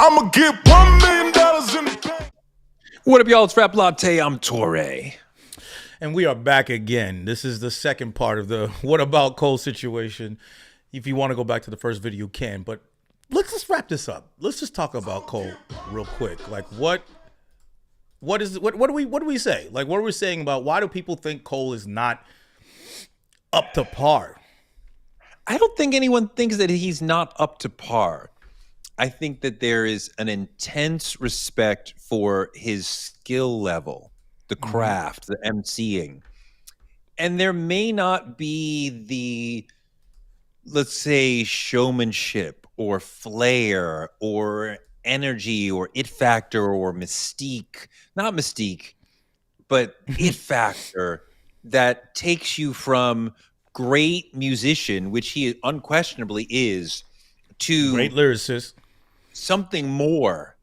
I'ma get $1 million in the bank. What up, y'all? It's Rap Latte. I'm Torre. And we are back again. This is the second part of the What About Cole situation. If you want to go back to the first video, you can. But let's just wrap this up. Let's just talk about Cole real quick. Like, what do we say? Like, what are we saying about why do people think Cole is not up to par? I don't think anyone thinks that he's not up to par. I think that there is an intense respect for his skill level, the craft, the emceeing. And there may not be the, let's say, showmanship or flair or energy or it factor or mystique, not mystique, but it factor that takes you from great musician, which he unquestionably is, to Great lyricist. Something more.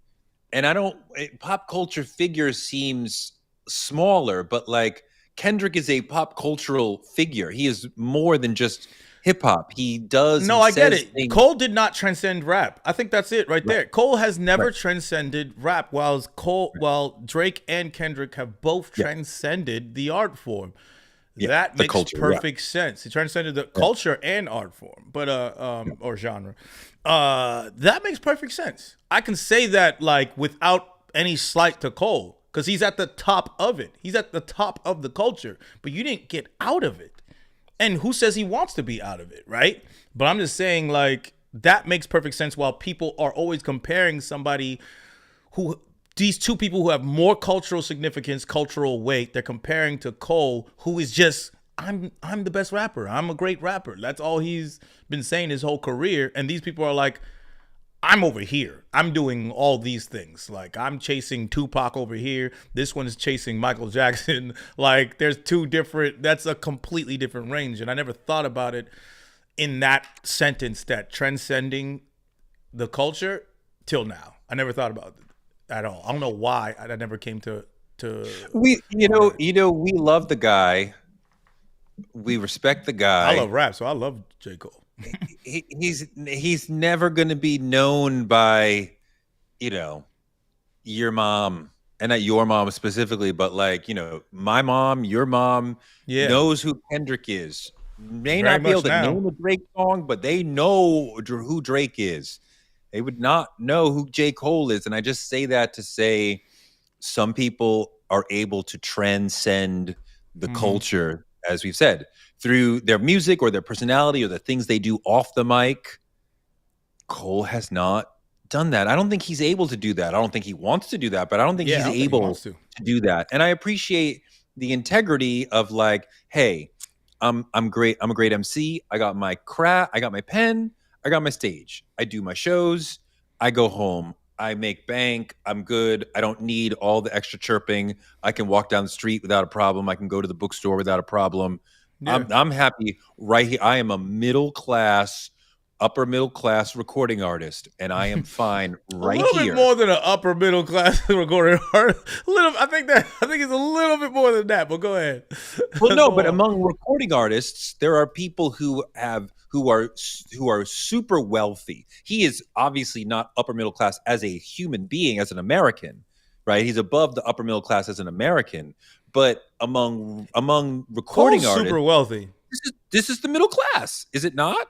And pop culture figure seems smaller, but like Kendrick is a pop cultural figure. He is more than just hip hop. He does. No, I get it. Cole did not transcend rap. I think that's it right there. Cole has never transcended rap, while Drake and Kendrick have both transcended the art form. That makes perfect sense. He transcended the culture and art form, but or genre. That makes perfect sense. I can say that like without any slight to Cole, because he's at the top of it. He's at the top of the culture, but you didn't get out of it. And who says he wants to be out of it, right? But I'm just saying, like, that makes perfect sense. While people are always comparing these two people who have more cultural significance, cultural weight, they're comparing to Cole, who is just, I'm the best rapper. I'm a great rapper. That's all he's been saying his whole career. And these people are like, I'm over here. I'm doing all these things. Like, I'm chasing Tupac over here. This one is chasing Michael Jackson. Like, there's that's a completely different range. And I never thought about it in that sentence, that transcending the culture till now. I never thought about it at all. I don't know why I never came to we love the guy. We respect the guy. I love rap, so I love J. Cole. He's never going to be known by, your mom, and not your mom specifically, but like, my mom, your mom knows who Kendrick is. May not be able to name a Drake song, but they know who Drake is. They would not know who J. Cole is. And I just say that to say some people are able to transcend the culture, as we've said, through their music or their personality or the things they do off the mic. Cole has not done that. I don't think he's able to do that. I don't think he wants to do that, but I don't think he's able to do that. And I appreciate the integrity of like, hey, I'm great. I'm a great MC. I got my craft. I got my pen. I got my stage. I do my shows. I go home. I make bank. I'm good. I don't need all the extra chirping. I can walk down the street without a problem. I can go to the bookstore without a problem. Yeah. I'm happy right here. I am a upper middle class recording artist, and I am fine right here. A little bit more than an upper middle class recording artist. I think it's a little bit more than that. But go ahead. Well, no, but among recording artists, there are people who are super wealthy. He is obviously not upper middle class as a human being, as an American, right? He's above the upper middle class as an American. But among recording artists, super wealthy. This is the middle class, is it not?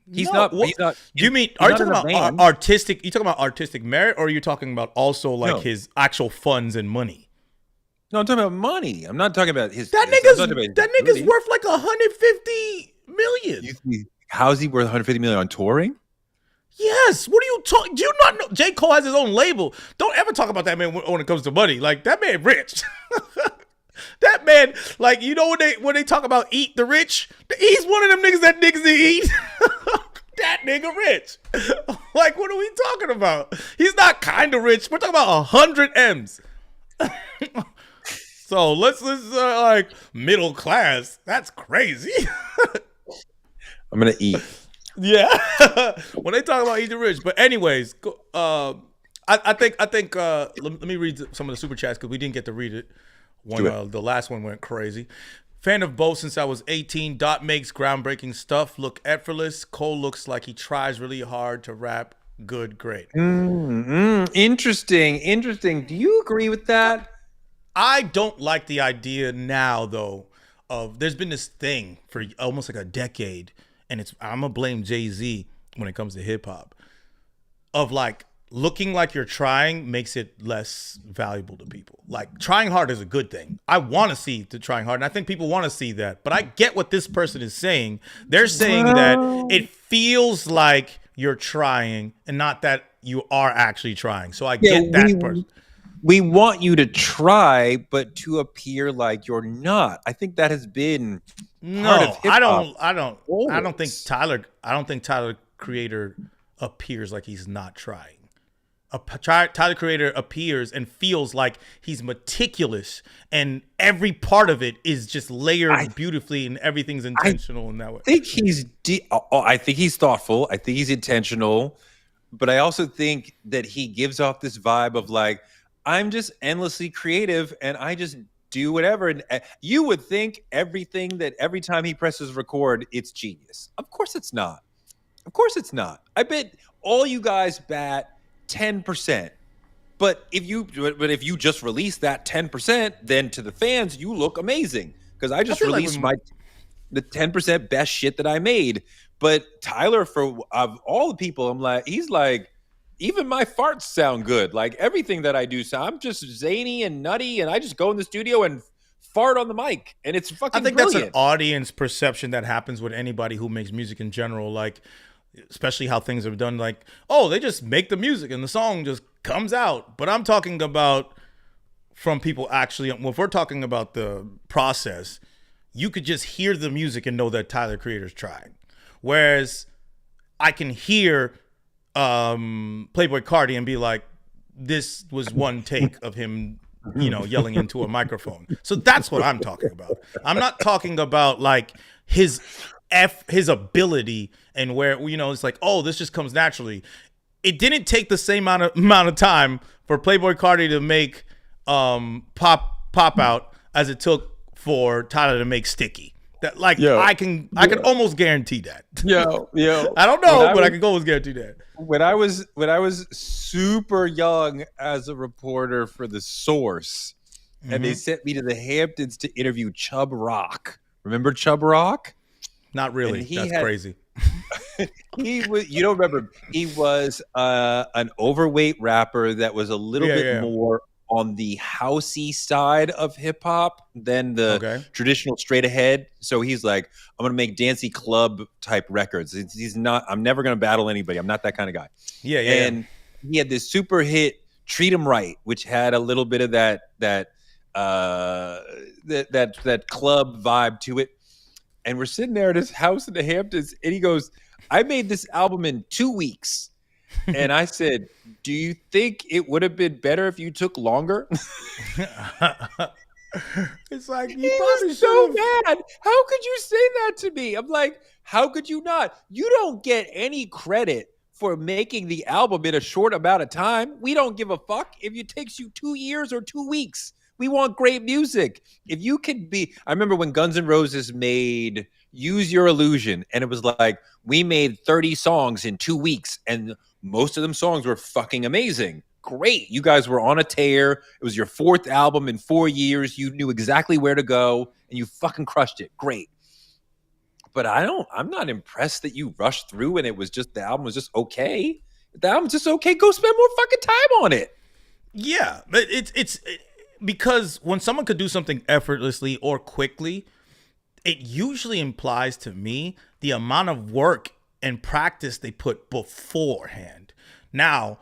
He's no. not. He's not. You mean? Are you talking about artistic? You talking about artistic merit, or are you talking about also like his actual funds and money? No, I'm talking about money. I'm not talking about his. That nigga's worth like 150 million. How's he worth 150 million on touring? Yes. What are you talking? Do you not know? J. Cole has his own label. Don't ever talk about that man when it comes to money. Like, that man rich. That man, like, when they talk about eat the rich, he's one of them niggas that niggas eat. That nigga rich. Like, what are we talking about? He's not kind of rich. We're talking about 100 M's. So let's like middle class. That's crazy. I'm gonna eat. Yeah. When they talk about eat the rich, but anyways, I think let me read some of the super chats because we didn't get to read it. The last one went crazy. Fan of both since I was 18. Dot makes groundbreaking stuff look effortless. Cole looks like he tries really hard to rap good, great. Interesting. Do you agree with that? I don't like the idea now, though, of there's been this thing for almost like a decade, and I'm gonna blame Jay-Z when it comes to hip hop, of like looking like you're trying makes it less valuable to people. Like trying hard is a good thing. I want to see the trying hard, and I think people want to see that. But I get what this person is saying. They're saying that it feels like you're trying and not that you are actually trying. So I get that person. We want you to try, but to appear like you're not. I think that has been part of hip-hop. I don't think Tyler Creator appears like he's not trying. Tyler Creator appears and feels like he's meticulous, and every part of it is just layered beautifully, and everything's intentional in that way. I think he's thoughtful. I think he's intentional, but I also think that he gives off this vibe of like, I'm just endlessly creative and I just do whatever. And you would think every time he presses record, it's genius. Of course it's not. I bet all you guys bat 10%. But if you just release that 10%, then to the fans, you look amazing. Because I just released the 10% best shit that I made. But Tyler, of all the people, he's like, even my farts sound good. Like everything that I do, so I'm just zany and nutty, and I just go in the studio and fart on the mic, and it's fucking. I think brilliant. That's an audience perception that happens with anybody who makes music in general. Like, especially how things are done. Like, oh, they just make the music and the song just comes out. But I'm talking about from people actually. If we're talking about the process, you could just hear the music and know that Tyler Creator's trying. Whereas I can hear Playboy Cardi and be like, this was one take of him, yelling into a microphone. So that's what I'm talking about. I'm not talking about like his ability and where, it's like, oh, this just comes naturally. It didn't take the same amount of time for Playboy Cardi to make Pop Out as it took for Tyler to make Sticky. That I can almost guarantee that. Yo. I don't know, but I can almost guarantee that. When I was super young as a reporter for The Source, and they sent me to the Hamptons to interview Chubb Rock. Remember Chubb Rock? Not really. That's crazy. He was. You don't remember? He was an overweight rapper that was a little bit more on the housey side of hip hop than the traditional straight ahead. So he's like, I'm going to make dancey club type records. He's not, I'm never going to battle anybody. I'm not that kind of guy. And he had this super hit Treat 'Em Right, which had a little bit of that club vibe to it. And we're sitting there at his house in the Hamptons, and he goes, I made this album in 2 weeks. And I said, do you think it would have been better if you took longer? It's like, he was so mad. How could you say that to me? I'm like, how could you not? You don't get any credit for making the album in a short amount of time. We don't give a fuck if it takes you 2 years or 2 weeks. We want great music. If you could be, I remember when Guns N' Roses made Use Your Illusion, and it was like, we made 30 songs in 2 weeks, and most of them songs were fucking amazing. Great. You guys were on a tear. It was your 4th album in 4 years. You knew exactly where to go, and you fucking crushed it. Great. But I'm not impressed that you rushed through and the album was just okay. If the album's just okay, go spend more fucking time on it. Yeah, but it's because when someone could do something effortlessly or quickly, it usually implies to me the amount of work and practice they put beforehand. Now,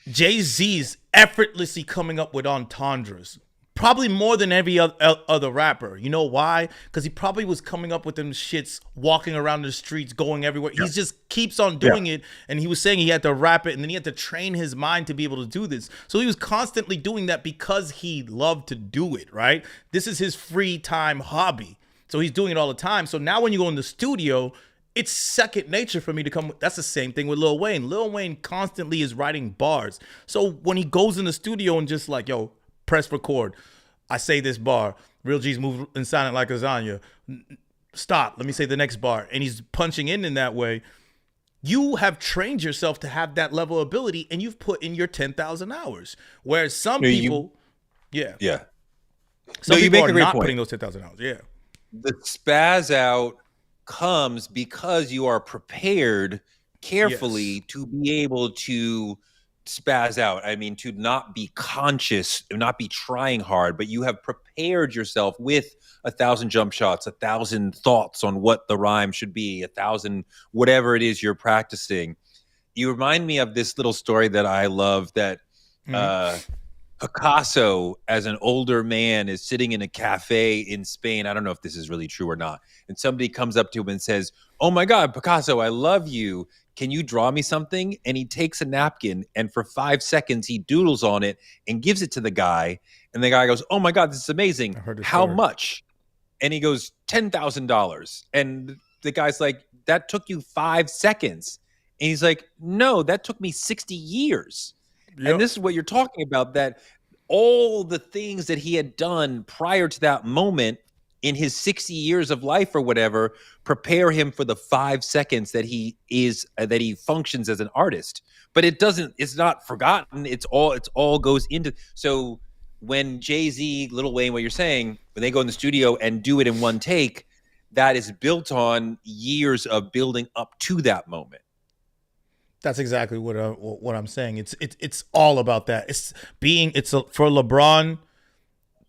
Jay-Z's effortlessly coming up with entendres, probably more than every other rapper. You know why? Because he probably was coming up with them shits, walking around the streets, going everywhere. He just keeps on doing it. And he was saying he had to rap it, and then he had to train his mind to be able to do this. So he was constantly doing that because he loved to do it, right? This is his free time hobby. So he's doing it all the time. So now when you go in the studio, it's second nature for me to come. That's the same thing with Lil Wayne. Lil Wayne constantly is writing bars. So when he goes in the studio and just like, yo, press record, I say this bar, Real G's move and silent like lasagna, stop, let me say the next bar. And he's punching in that way. You have trained yourself to have that level of ability, and you've put in your 10,000 hours. Whereas some people, yeah. some you people make are a great not point. putting those 10,000 hours. Yeah. The spaz out comes because you are prepared carefully to be able to spaz out. I mean, to not be conscious, not be trying hard, but you have prepared yourself with 1,000 jump shots, 1,000 thoughts on what the rhyme should be, 1,000 whatever it is you're practicing. You remind me of this little story that I love that Picasso, as an older man, is sitting in a cafe in Spain. I don't know if this is really true or not. And somebody comes up to him and says, "Oh my God, Picasso, I love you. Can you draw me something?" And he takes a napkin and for 5 seconds he doodles on it and gives it to the guy. And the guy goes, "Oh my God, this is amazing. How much?" And he goes, $10,000. And the guy's like, "That took you 5 seconds." And he's like, "No, that took me 60 years. Yep. And this is what you're talking about, that all the things that he had done prior to that moment in his 60 years of life or whatever prepare him for the 5 seconds that he functions as an artist. But it's not forgotten. It's all goes into. So when Jay-Z, Lil Wayne, what you're saying, when they go in the studio and do it in one take, that is built on years of building up to that moment. That's exactly what I'm saying. It's all about that. For LeBron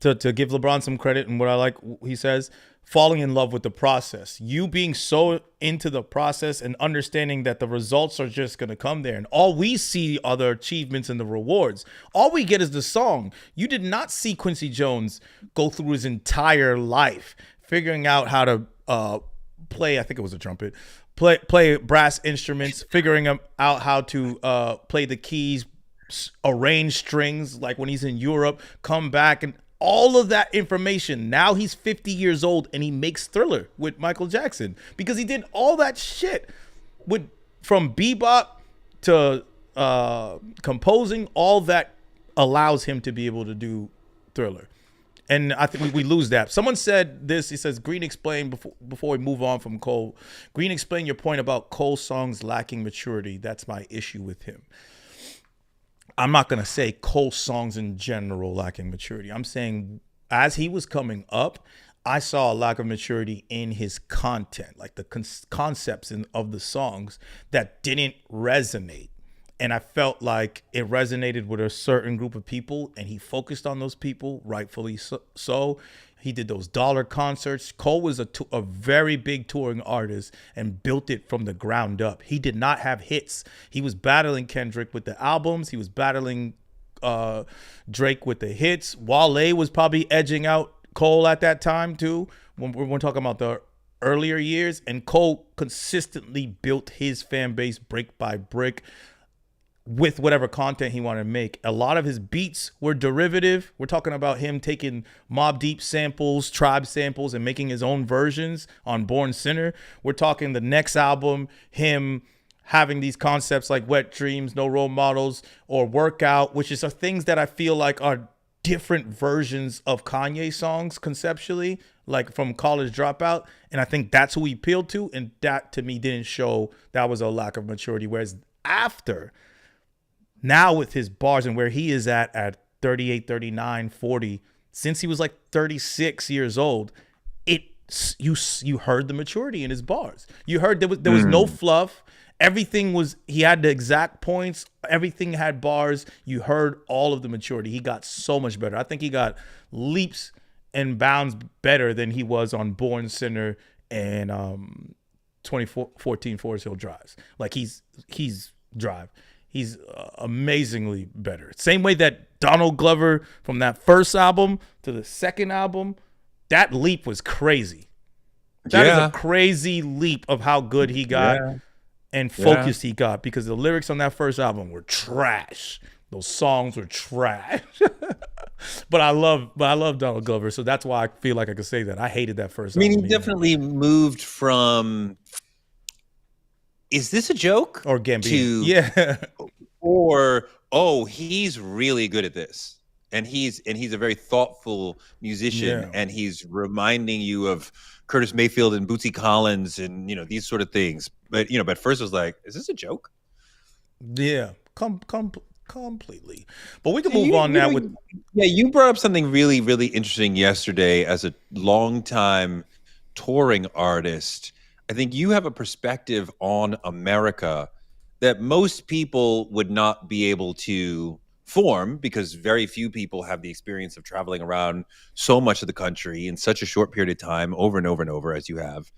to give LeBron some credit, and what I like, he says, falling in love with the process. You being so into the process and understanding that the results are just going to come there. And all we see are the achievements and the rewards. All we get is the song. You did not see Quincy Jones go through his entire life figuring out how to play, I think it was a trumpet, play brass instruments, figuring out how to play the keys, arrange strings, like when he's in Europe, come back, and all of that information. Now he's 50 years old and he makes Thriller with Michael Jackson because he did all that shit from bebop to composing. All that allows him to be able to do Thriller. And I think we lose that. Someone said this. He says, Green, explain, before we move on from Cole, Green, explain your point about Cole songs lacking maturity. That's my issue with him. I'm not going to say Cole songs in general lacking maturity. I'm saying as he was coming up, I saw a lack of maturity in his content, like the concepts of the songs that didn't resonate. And I felt like it resonated with a certain group of people, and he focused on those people, rightfully so. He did those dollar concerts. Cole was a very big touring artist and built it from the ground up. He did not have hits. He was battling Kendrick with the albums. He was battling Drake with the hits. Wale was probably edging out Cole at that time too, when we're talking about the earlier years. And Cole consistently built his fan base brick by brick with whatever content he wanted to make. A lot of his beats were derivative. We're talking about him taking Mobb Deep samples, Tribe samples, and making his own versions on Born Sinner. We're talking the next album, him having these concepts like Wet Dreams, No Role Models, or Workout, which is things that I feel like are different versions of Kanye songs conceptually, like from College Dropout. And I think that's who he appealed to. And that to me didn't show that was a lack of maturity. Whereas after, now with his bars and where he is at 38, 39, 40, since he was like 36 years old, you heard the maturity in his bars. You heard there was no fluff. Everything he had the exact points. Everything had bars. You heard all of the maturity. He got so much better. I think he got leaps and bounds better than he was on Born Sinner and 2014 Forest Hill Drives. Like he's Drive. He's amazingly better. Same way that Donald Glover, from that first album to the second album, that leap was crazy. That is a crazy leap of how good he got and focused he got, because the lyrics on that first album were trash. Those songs were trash. But I love Donald Glover, so that's why I feel like I could say that. I hated that first album. I mean, he definitely moved from "Is this a joke?" or Gambino. Or, "Oh, he's really good at this." and he's a very thoughtful musician, and he's reminding you of Curtis Mayfield and Bootsy Collins and these sort of things. But but first it was like, is this a joke? Yeah, completely. But we can move on now with. Yeah, you brought up something really, really interesting yesterday as a longtime touring artist. I think you have a perspective on America that most people would not be able to form, because very few people have the experience of traveling around so much of the country in such a short period of time, over and over and over, as you have.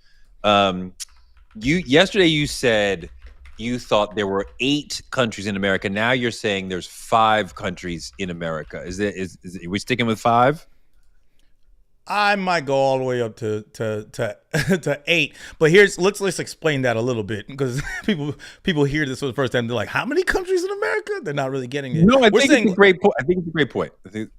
Yesterday you said you thought there were 8 countries in America. Now you're saying there's 5 countries in America. Are we sticking with 5? I might go all the way up to 8, but let's explain that a little bit, because people hear this for the first time, they're like, how many countries in America? They're not really getting it. No, it's a great point. I think it's a great point.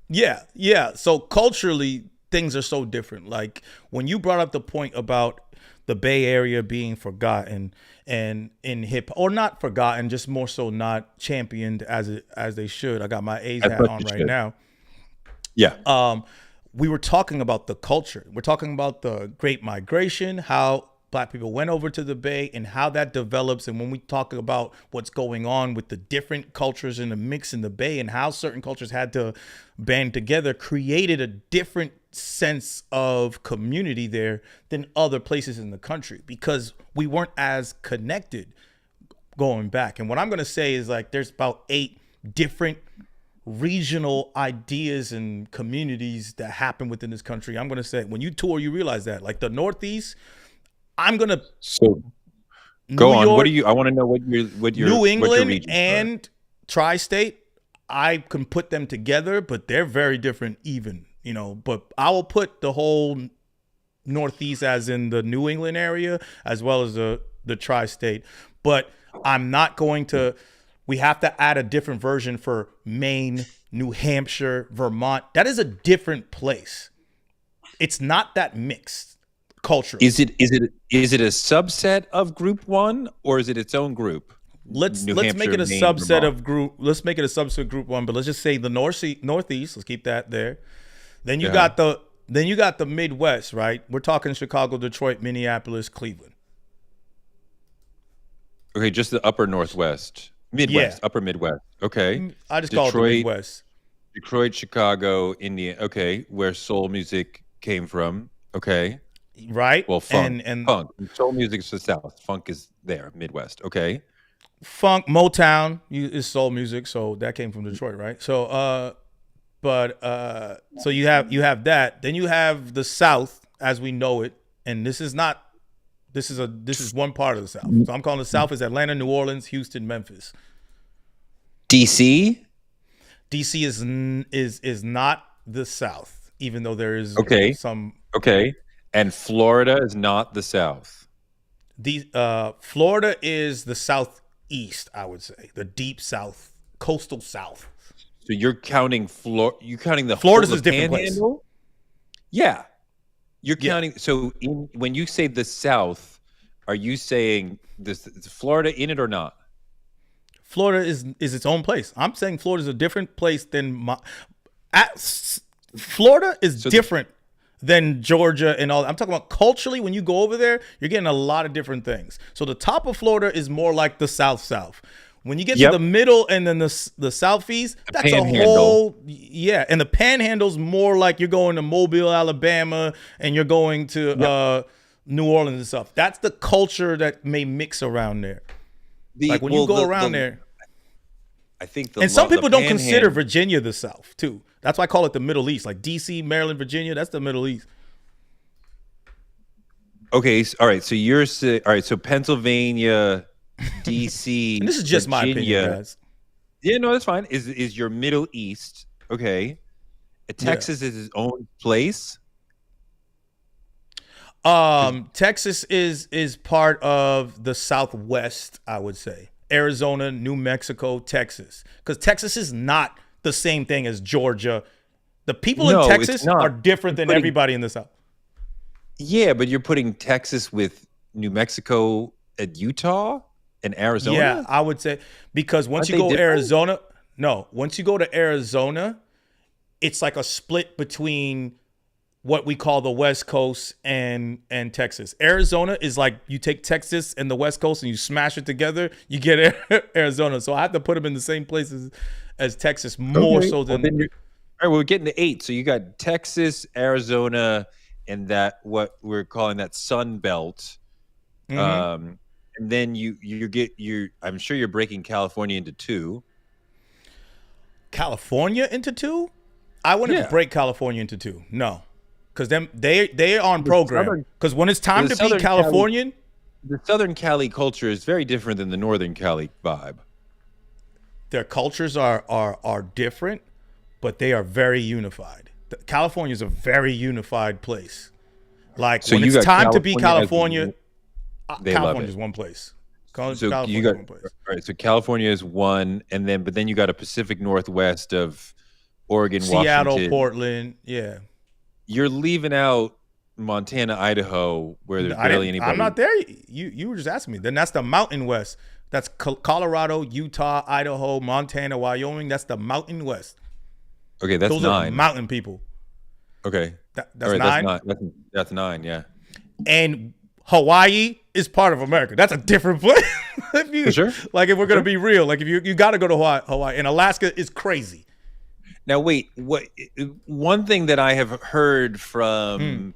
Yeah. So culturally, things are so different. Like when you brought up the point about the Bay Area being forgotten and in hip, or not forgotten, just more so not championed as they should. I got my A's hat on right now. Yeah. We were talking about the culture. We're talking about the Great Migration, how Black people went over to the Bay and how that develops. And when we talk about what's going on with the different cultures in the mix in the Bay and how certain cultures had to band together, created a different sense of community there than other places in the country, because we weren't as connected going back. And what I'm going to say is, like, there's about 8 different regional ideas and communities that happen within this country. I'm going to say, when you tour, you realize that, like the Northeast, I'm going to go on. What do you? I want to know what your New England what your and Tri-State. I can put them together, but they're very different, even, But I will put the whole Northeast as in the New England area, as well as the Tri-State. But I'm not going to. We have to add a different version for Maine, New Hampshire, Vermont. That is a different place. It's not that mixed culturally. Is it a subset of Group 1, or is it its own group? Let's make it a subset of group. Let's make it a subset of Group 1. But let's just say the Northeast. Let's keep that there. Then you got the Midwest, right? We're talking Chicago, Detroit, Minneapolis, Cleveland. Okay, just the upper Northwest. Midwest, upper Midwest. Okay. I just call it the Midwest. Detroit, Chicago, Indiana. Okay, where soul music came from. Okay. Right. Well, funk. Soul music's the South. Funk is there, Midwest. Okay. Funk, Motown is soul music, so that came from Detroit, right? So, so you have that. Then you have the South as we know it, and this is one part of the South. So I'm calling the South is Atlanta, New Orleans, Houston, Memphis. DC is not the South, even though there is some. Okay, and Florida is not the South. Florida is the Southeast, I would say, the deep South, coastal South. So you're counting the Florida's a different place. Yeah. You're counting. So when you say the South, are you saying is Florida in it or not? Florida is its own place. I'm saying Florida is a different place than Florida is different than Georgia and all. I'm talking about culturally. When you go over there, you're getting a lot of different things. So the top of Florida is more like the South. When you get to the middle and then the Southeast, that's a whole, and the Panhandle's more like you're going to Mobile, Alabama, and you're going to New Orleans and stuff. That's the culture that may mix around there. Like when you go around there, I think, and some people don't consider Virginia the South too. That's why I call it the Middle East. Like DC, Maryland, Virginia, that's the Middle East. Okay, all right. So you're saying, all right. So Pennsylvania, DC, and this is just Virginia, my opinion, guys. Yeah, no, that's fine. Is your Middle East okay? Texas is its own place. Texas is part of the Southwest, I would say. Arizona, New Mexico, Texas. Because Texas is not the same thing as Georgia. The people in Texas are different than everybody in the South. Yeah, but you're putting Texas with New Mexico and Utah and Arizona? Yeah, I would say, because once you go to Arizona, it's like a split between what we call the West Coast and Texas. Arizona is like you take Texas and the West Coast and you smash it together, you get Arizona. So I have to put them in the same places as Texas more so than. All right, we're getting to 8. So you got Texas, Arizona, and that what we're calling that Sun Belt. And then I'm sure you're breaking California into 2. California into 2? I wouldn't break California into 2. No. Because they are on program. Because when it's time to be Californian, the Southern Cali culture is very different than the Northern Cali vibe. Their cultures are different, but they are very unified. California is a very unified place. Like so when it's time to be California, California is one place. California is one place. Right. So California is one, but then you got a Pacific Northwest of Oregon, Seattle, Washington, Portland. Yeah. You're leaving out Montana, Idaho, where there's barely anybody. I'm not there. You were just asking me. Then that's the Mountain West. That's Colorado, Utah, Idaho, Montana, Wyoming. That's the Mountain West. Okay, that's those 9. Are mountain people. Okay, that's right, 9. That's 9. Yeah. And Hawaii is part of America. That's a different place. For sure. Like if we're gonna be real, like if you got to go to Hawaii, and Alaska is crazy. Now, wait, one thing that I have heard from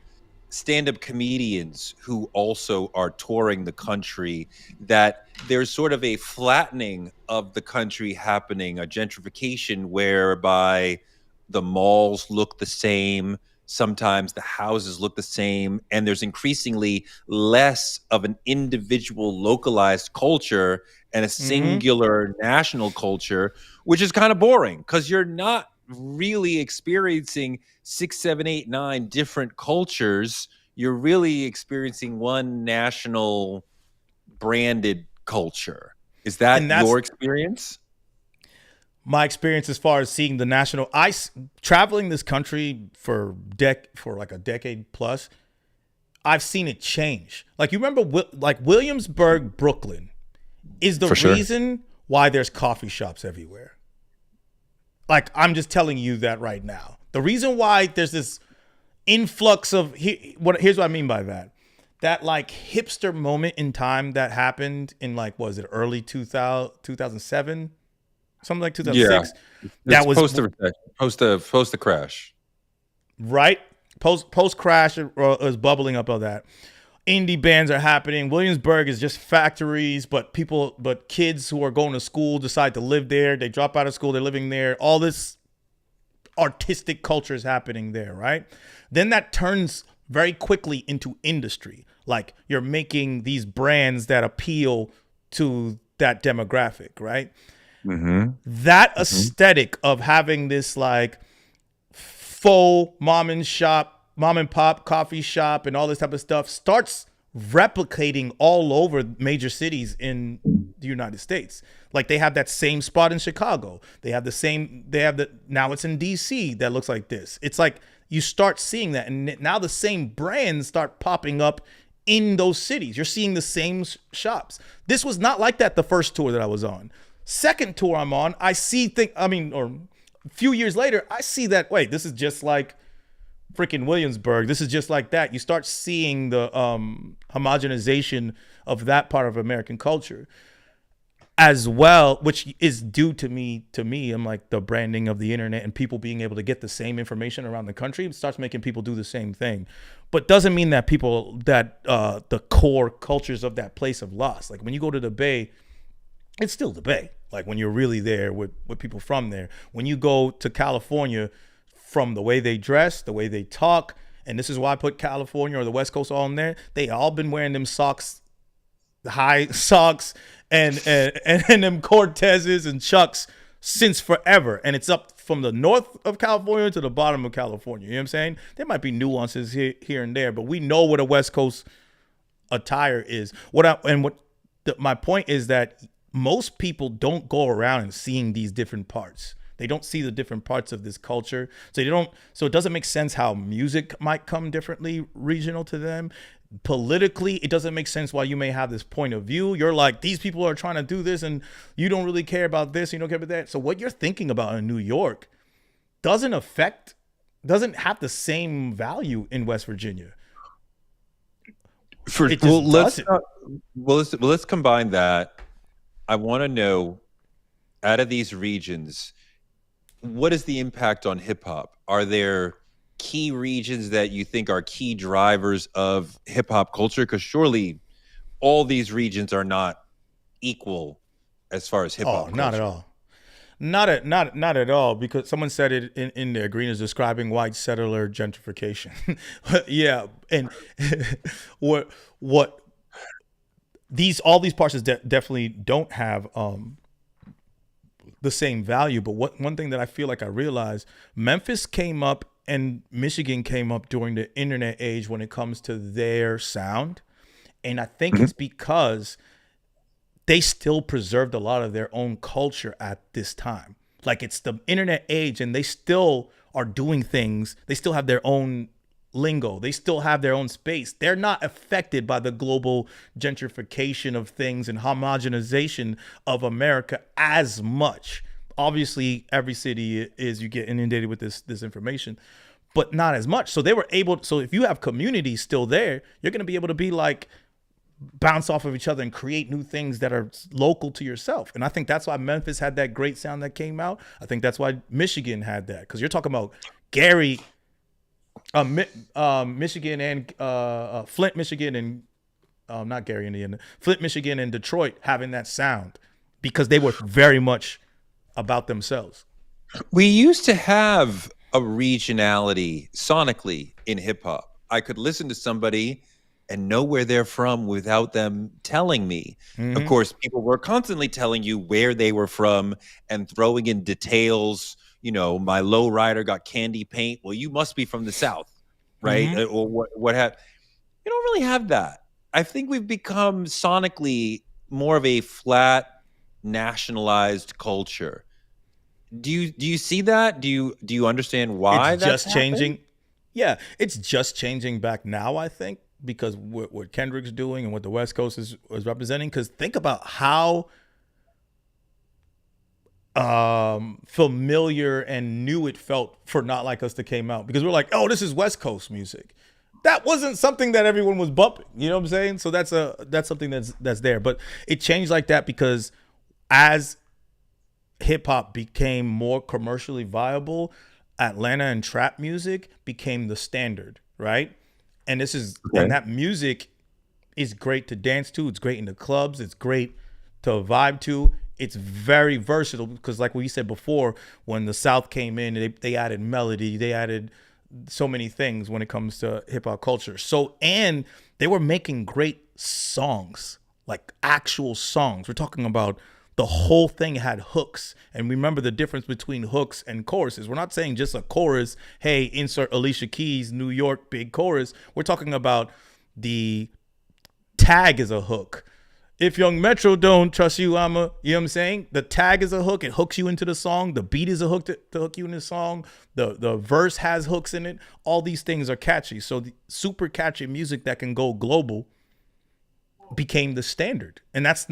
stand-up comedians who also are touring the country, that there's sort of a flattening of the country happening, a gentrification whereby the malls look the same, sometimes the houses look the same, and there's increasingly less of an individual localized culture and a singular national culture, which is kind of boring because you're not really experiencing 6, 7, 8, 9 different cultures. You're really experiencing one national branded culture. Is that your experience? My experience as far as seeing the national, traveling this country for like a decade plus, I've seen it change. Like you remember, like Williamsburg, Brooklyn, is the reason why there's coffee shops everywhere. Like, I'm just telling you that right now. The reason why there's this influx of here's what I mean by that. That like hipster moment in time that happened in like, was it early 2007? Something like 2006. Yeah. That was post the crash. Right? Post crash, it was bubbling up of that. Indie bands are happening. Williamsburg is just factories, but kids who are going to school decide to live there. They drop out of school, they're living there. All this artistic culture is happening there, right? Then that turns very quickly into industry. Like you're making these brands that appeal to that demographic, right? That aesthetic of having this like faux mom and pop coffee shop and all this type of stuff starts replicating all over major cities in the United States. Like they have that same spot in Chicago. Now it's in DC that looks like this. It's like you start seeing that, and now the same brands start popping up in those cities. You're seeing the same shops. This was not like that the first tour that I was on. Second tour I'm on, or a few years later, I see that, wait, this is just like freaking Williamsburg. This is just like that. You start seeing the homogenization of that part of American culture as well, which is due to me. I'm like the branding of the internet and people being able to get the same information around the country. It starts making people do the same thing, but doesn't mean that the core cultures of that place have lost. Like when you go to the Bay, it's still the Bay. Like when you're really there with people from there. When you go to California, from the way they dress, the way they talk, and this is why I put California or the West Coast all in there. They all been wearing them socks, the high socks, and them Cortezes and Chucks since forever. And it's up from the north of California to the bottom of California. You know what I'm saying? There might be nuances here and there, but we know what a West Coast attire is. My point is that most people don't go around and seeing these different parts. They don't see the different parts of this culture. So it doesn't make sense how music might come differently regional to them. Politically, it doesn't make sense why you may have this point of view. You're like, these people are trying to do this and you don't really care about this, you don't care about that. So what you're thinking about in New York doesn't have the same value in West Virginia. Let's combine that. I want to know, out of these regions, what is the impact on hip hop? Are there key regions that you think are key drivers of hip hop culture? Because surely all these regions are not equal as far as hip hop. Not at all. Not at all, because someone said it in there. Green is describing white settler gentrification. Yeah, and what all these parts definitely don't have the same value. But one thing that I feel like I realized, Memphis came up and Michigan came up during the internet age when it comes to their sound, and I think it's because they still preserved a lot of their own culture at this time. Like, it's the internet age and they still are doing things. They still have their own lingo. They still have their own space. They're not affected by the global gentrification of things and homogenization of America as much. Obviously, every city is, you get inundated with this information, but not as much. So they were able, so if you have communities still there, you're going to be able to be like, bounce off of each other and create new things that are local to yourself. And I think that's why Memphis had that great sound that came out. I think that's why Michigan had that, because you're talking about Gary, Michigan and Flint, Michigan, and not Gary, Indiana, Flint, Michigan, and Detroit having that sound because they were very much about themselves. We used to have a regionality sonically in hip hop. I could listen to somebody and know where they're from without them telling me. Of course, people were constantly telling you where they were from and throwing in details. You know, my low rider got candy paint. Well, you must be from the South, right? Or what have you? Don't really have that. I think we've become sonically more of a flat, nationalized culture. Do you see that? Do you understand why it's that's just changing? Yeah, it's just changing back now, I think, because what Kendrick's doing and what the West Coast is representing. Because think about how familiar and new it felt for Not Like Us that came out, because we're like, oh, this is West Coast music. That wasn't something that everyone was bumping. You know what I'm saying? So that's something that's there. But it changed like that because as hip hop became more commercially viable, Atlanta and trap music became the standard, right? And and that music is great to dance to. It's great in the clubs. It's great to vibe to. It's very versatile because, like we said before, when the South came in, they added melody. They added so many things when it comes to hip hop culture. So, and they were making great songs, like actual songs. We're talking about the whole thing had hooks. And remember the difference between hooks and choruses. We're not saying just a chorus, hey, insert Alicia Keys, New York, big chorus. We're talking about the tag is a hook. If Young Metro don't trust you, you know what I'm saying? The tag is a hook. It hooks you into the song. The beat is a hook to hook you in the song. The verse has hooks in it. All these things are catchy. So the super catchy music that can go global became the standard. And that's,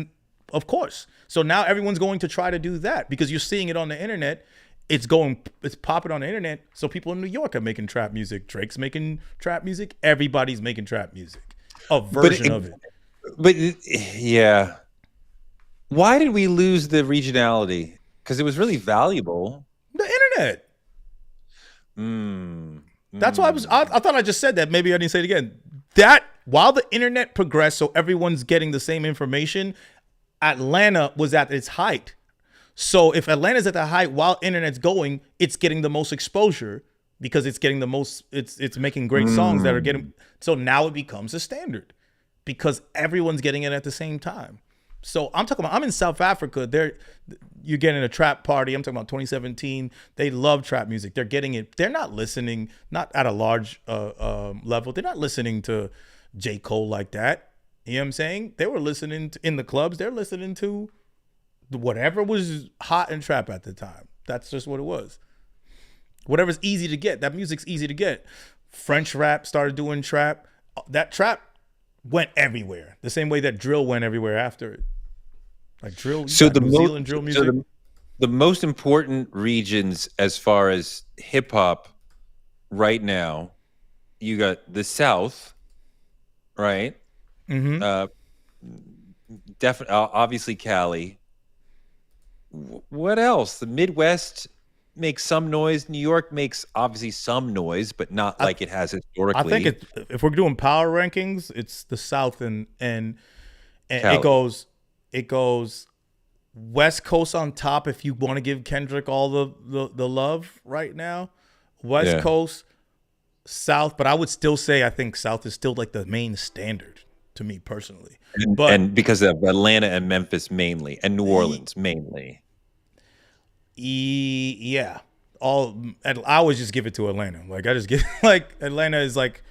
of course. So now everyone's going to try to do that because you're seeing it on the internet. It's popping on the internet. So people in New York are making trap music. Drake's making trap music. Everybody's making trap music. A version of it. But yeah, why did we lose the regionality? Because it was really valuable. The internet. That's why I thought I just said that. Maybe I didn't say it again. That while the internet progressed, so everyone's getting the same information, Atlanta was at its height. So if Atlanta's at the height while internet's going, it's getting the most exposure because it's getting the most. It's making great songs that are getting. So now it becomes a standard. Because everyone's getting it at the same time. So I'm talking about, I'm in South Africa. You're getting a trap party. I'm talking about 2017. They love trap music. They're getting it. They're not listening, not at a large level. They're not listening to J. Cole like that. You know what I'm saying? They were listening in the clubs. They're listening to whatever was hot in trap at the time. That's just what it was. Whatever's easy to get. That music's easy to get. French rap started doing trap. That trap went everywhere, the same way that drill went everywhere after it. Like drill, so the New Zealand drill music. So the most important regions as far as hip hop right now, you got the South, right? Mm-hmm. Definitely, obviously Cali. What else? The Midwest makes some noise. New York makes obviously some noise, but not like it has I think historically. if we're doing power rankings, it's the South and Cali. it goes West Coast on top. If you want to give Kendrick all the love right now, West Coast, South. But I would still say I think South is still like the main standard to me personally. And because of Atlanta and Memphis mainly, and New Orleans mainly. Yeah. I always just give it to Atlanta. Like I just give like Atlanta is like,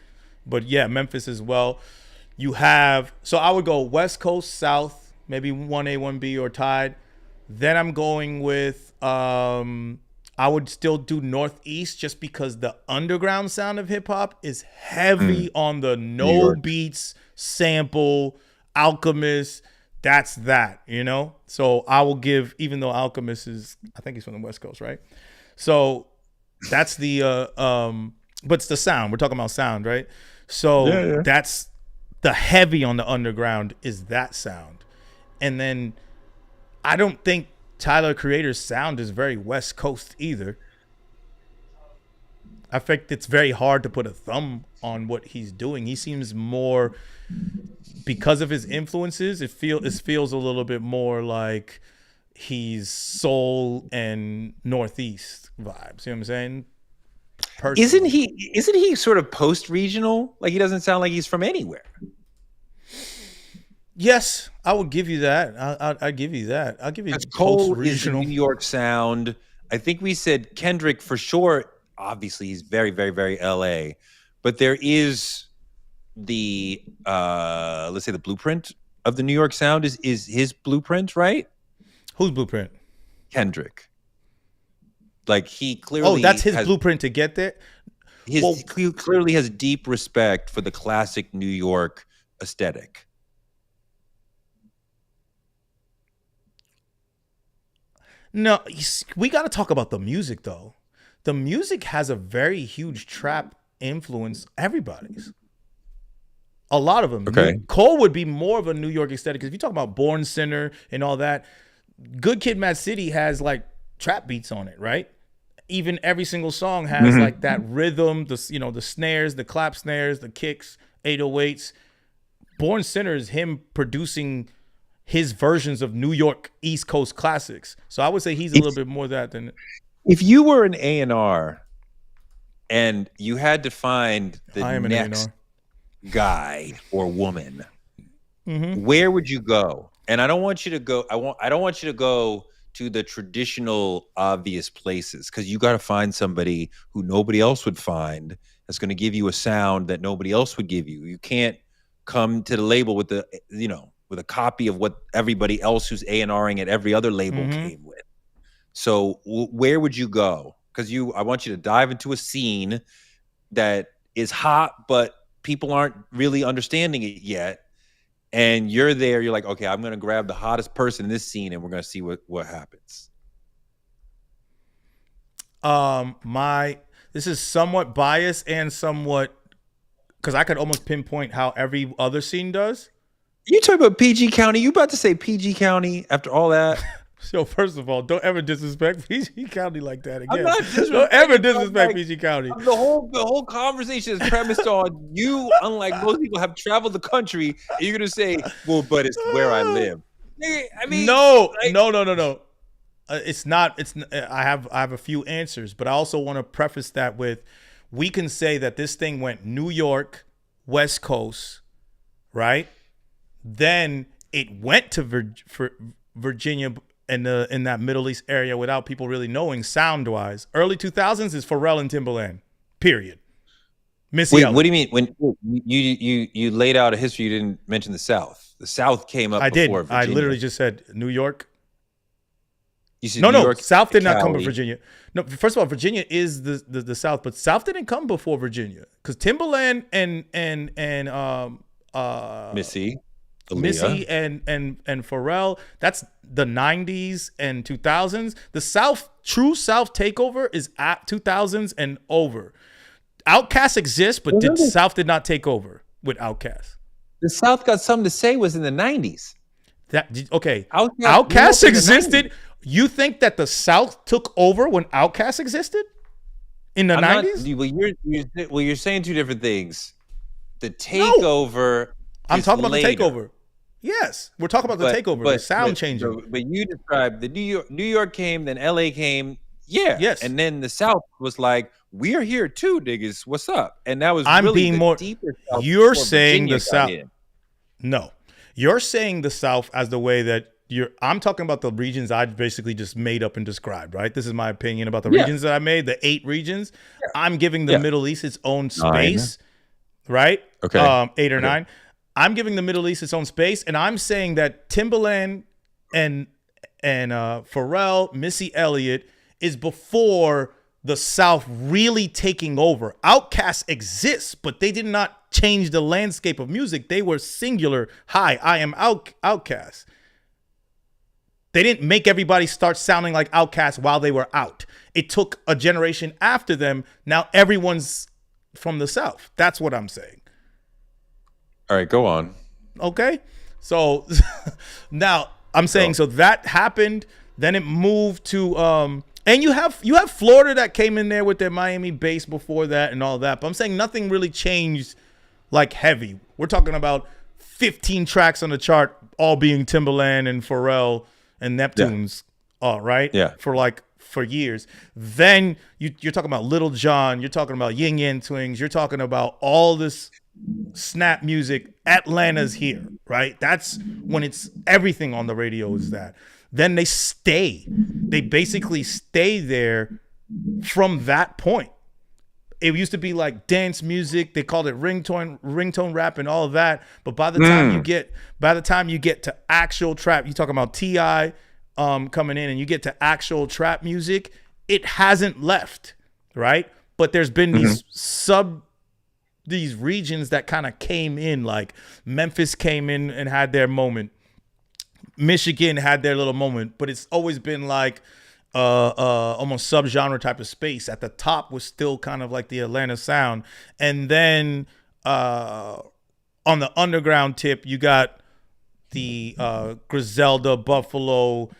but yeah, Memphis as well. You have so I would go West Coast, South, maybe 1A, 1B or tied. Then I'm going with I would still do Northeast just because the underground sound of hip hop is heavy on the no beats sample, Alchemist. That's that, you know? So I will give, even though Alchemist is, I think he's from the West Coast, right? So that's the, but it's the sound. We're talking about sound, right? So that's the heavy on the underground is that sound. And then I don't think Tyler Creator's sound is very West Coast either. I think it's very hard to put a thumb on what he's doing. He seems more, because of his influences, it feels a little bit more like he's soul and Northeast vibes. See what I'm saying? Personally. Isn't he sort of post-regional? Like he doesn't sound like he's from anywhere. Yes, I would give you that. I'll give you that. I'll give you Cole is the New York sound. I think we said Kendrick for sure. Obviously, he's very, very, very LA. But there is the let's say the blueprint of the New York sound is his blueprint, right? Whose blueprint? Kendrick. Like he clearly. Oh, that's his blueprint to get there. He clearly has deep respect for the classic New York aesthetic. No, we got to talk about the music though. The music has a very huge trap influence. Everybody's. A lot of them. Okay. Cole would be more of a New York aesthetic because if you talk about Born Sinner and all that, Good Kid, Mad City has like trap beats on it, right? Even every single song has like that rhythm, the snares, the clap snares, the kicks, 808s. Born Sinner is him producing his versions of New York East Coast classics. So I would say he's a little bit more that than. If you were an A&R and you had to find the next guy or woman, where would you go? And I don't want you to go. I don't want you to go to the traditional obvious places because you got to find somebody who nobody else would find that's going to give you a sound that nobody else would give you. You can't come to the label with with a copy of what everybody else who's A&Ring at every other label came with. So where would you go? Because I want you to dive into a scene that is hot, but people aren't really understanding it yet. And you're there, you're like, okay, I'm going to grab the hottest person in this scene and we're going to see what happens. This is somewhat biased and somewhat, because I could almost pinpoint how every other scene does. You talking about PG County? You about to say PG County after all that? So first of all, don't ever disrespect PG County like that again. I'm not don't ever disrespect PG County. The whole conversation is premised on you, unlike most people, have traveled the country, and you're gonna say, "Well, but it's where I live." I mean, no. It's not. I have a few answers, but I also want to preface that with, we can say that this thing went New York, West Coast, right? Then it went to Virginia in that Middle East area without people really knowing sound wise. Early 2000s is Pharrell and Timbaland. Period. Missy Wait, Elliott. what do you mean? When you laid out a history, you didn't mention the South. The South came up. I did. Before Virginia. I literally just said New York. You said No, New York, South did not come Cali. to Virginia. No, first of all, Virginia is the South, but South didn't come before Virginia because Timbaland and Missy. Missy and Pharrell, that's the 90s and 2000s. The true South takeover is at 2000s and over. Outkast exists, but South did not take over with Outkast. The South got something to say was in the 90s. Outkast existed. You think that the South took over when Outkast existed in the 90s? Well, you're saying two different things. The takeover. No. I'm talking about the takeover. Yes, we're talking about the takeover, the sound changing. But you described the New York came, then LA came. Yeah. Yes. And then the South was like, we're here too, niggas. What's up? And that was deeper South. You're saying the South. No. You're saying the South as the way that I'm talking about the regions I basically just made up and described, right? This is my opinion about the regions that I made, the 8 regions. Yeah. I'm giving the Middle East its own space, right? Okay. 8 or 9. I'm giving the Middle East its own space, and I'm saying that Timbaland and Pharrell, Missy Elliott is before the South really taking over. Outkast exists, but they did not change the landscape of music. They were singular. Hi, I am Outkast. They didn't make everybody start sounding like Outkast while they were out. It took a generation after them. Now everyone's from the South. That's what I'm saying. All right, go on. Okay. So now I'm saying, so that happened. Then it moved to, and you have Florida that came in there with their Miami bass before that and all that. But I'm saying nothing really changed like heavy. We're talking about 15 tracks on the chart, all being Timbaland and Pharrell and Neptune's, right? Yeah. For years. Then you're talking about Little John. You're talking about Yin Yang Twins. You're talking about all this snap music. Atlanta's here, right? That's when it's everything on the radio is that. Then they stay. They basically stay there from that point. It used to be like dance music. They called it ringtone rap and all of that. But by the time you get to actual trap, you talking about T.I. Coming in, and you get to actual trap music, it hasn't left, right? But there's been these regions that kind of came in, like Memphis came in and had their moment. Michigan had their little moment, but it's always been like almost subgenre type of space. At the top was still kind of like the Atlanta sound. And then on the underground tip, you got the Griselda, Buffalo,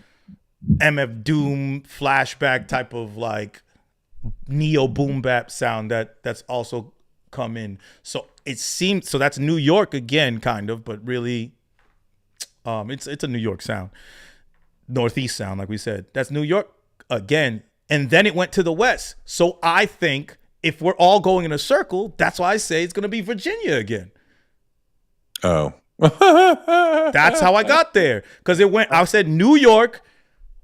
MF Doom flashback type of like neo boom bap sound that's also come in. So it seems, so that's New York again, kind of, but really it's a New York sound, Northeast sound, like we said. That's New York again. And then it went to the West. So I think if we're all going in a circle, that's why I say it's going to be Virginia again. Oh. That's how I got there. Because I said New York,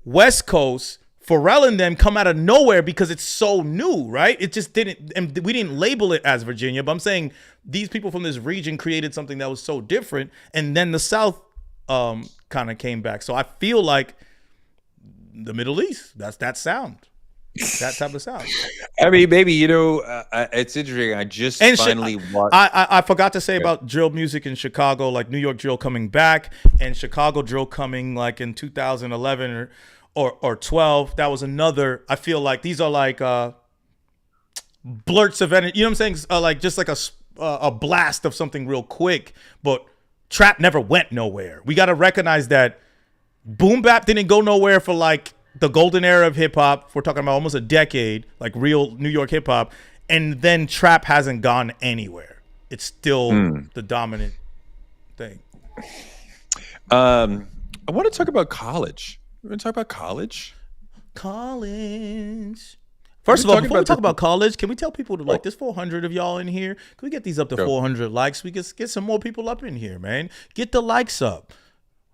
West Coast, Pharrell and them come out of nowhere because it's so new, right? It just didn't, and we didn't label it as Virginia, but I'm saying these people from this region created something that was so different. And then the South kind of came back. So I feel like the Middle East, that's that sound. That type of sound. I mean, maybe, it's interesting. I just finally watched. I forgot to say about drill music in Chicago, like New York drill coming back and Chicago drill coming like in 2011 or 12. That was another. I feel like these are like blurts of energy. You know what I'm saying? Like just like a blast of something real quick. But trap never went nowhere. We got to recognize that boom bap didn't go nowhere for like the golden era of hip hop. We're talking about almost a decade, like real New York hip hop. And then trap hasn't gone anywhere. It's still the dominant thing. I want to talk about college. We're going to talk about college. College. First of all, before we talk about college, can we tell people to like, there's 400 of y'all in here. Can we get these up to 400 likes? We can get some more people up in here, man. Get the likes up.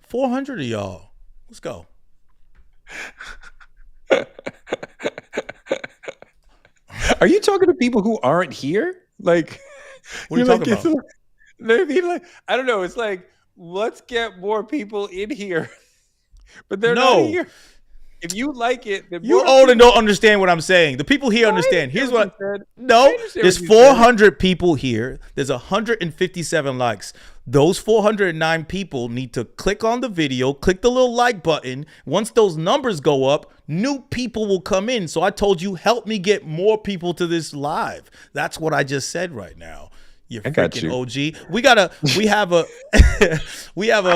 400 of y'all. Let's go. Are you talking to people who aren't here? Like, what are you talking about? Maybe like, I don't know. It's like, let's get more people in here, but they're not here. If you like it, then You old and don't understand what I'm saying. The people here understand. Here's what. No, there's 400 people here. There's 157 likes. Those 409 people need to click on the video, click the little like button. Once those numbers go up, new people will come in. So I told you, help me get more people to this live. That's what I just said right now. You freaking OG. We have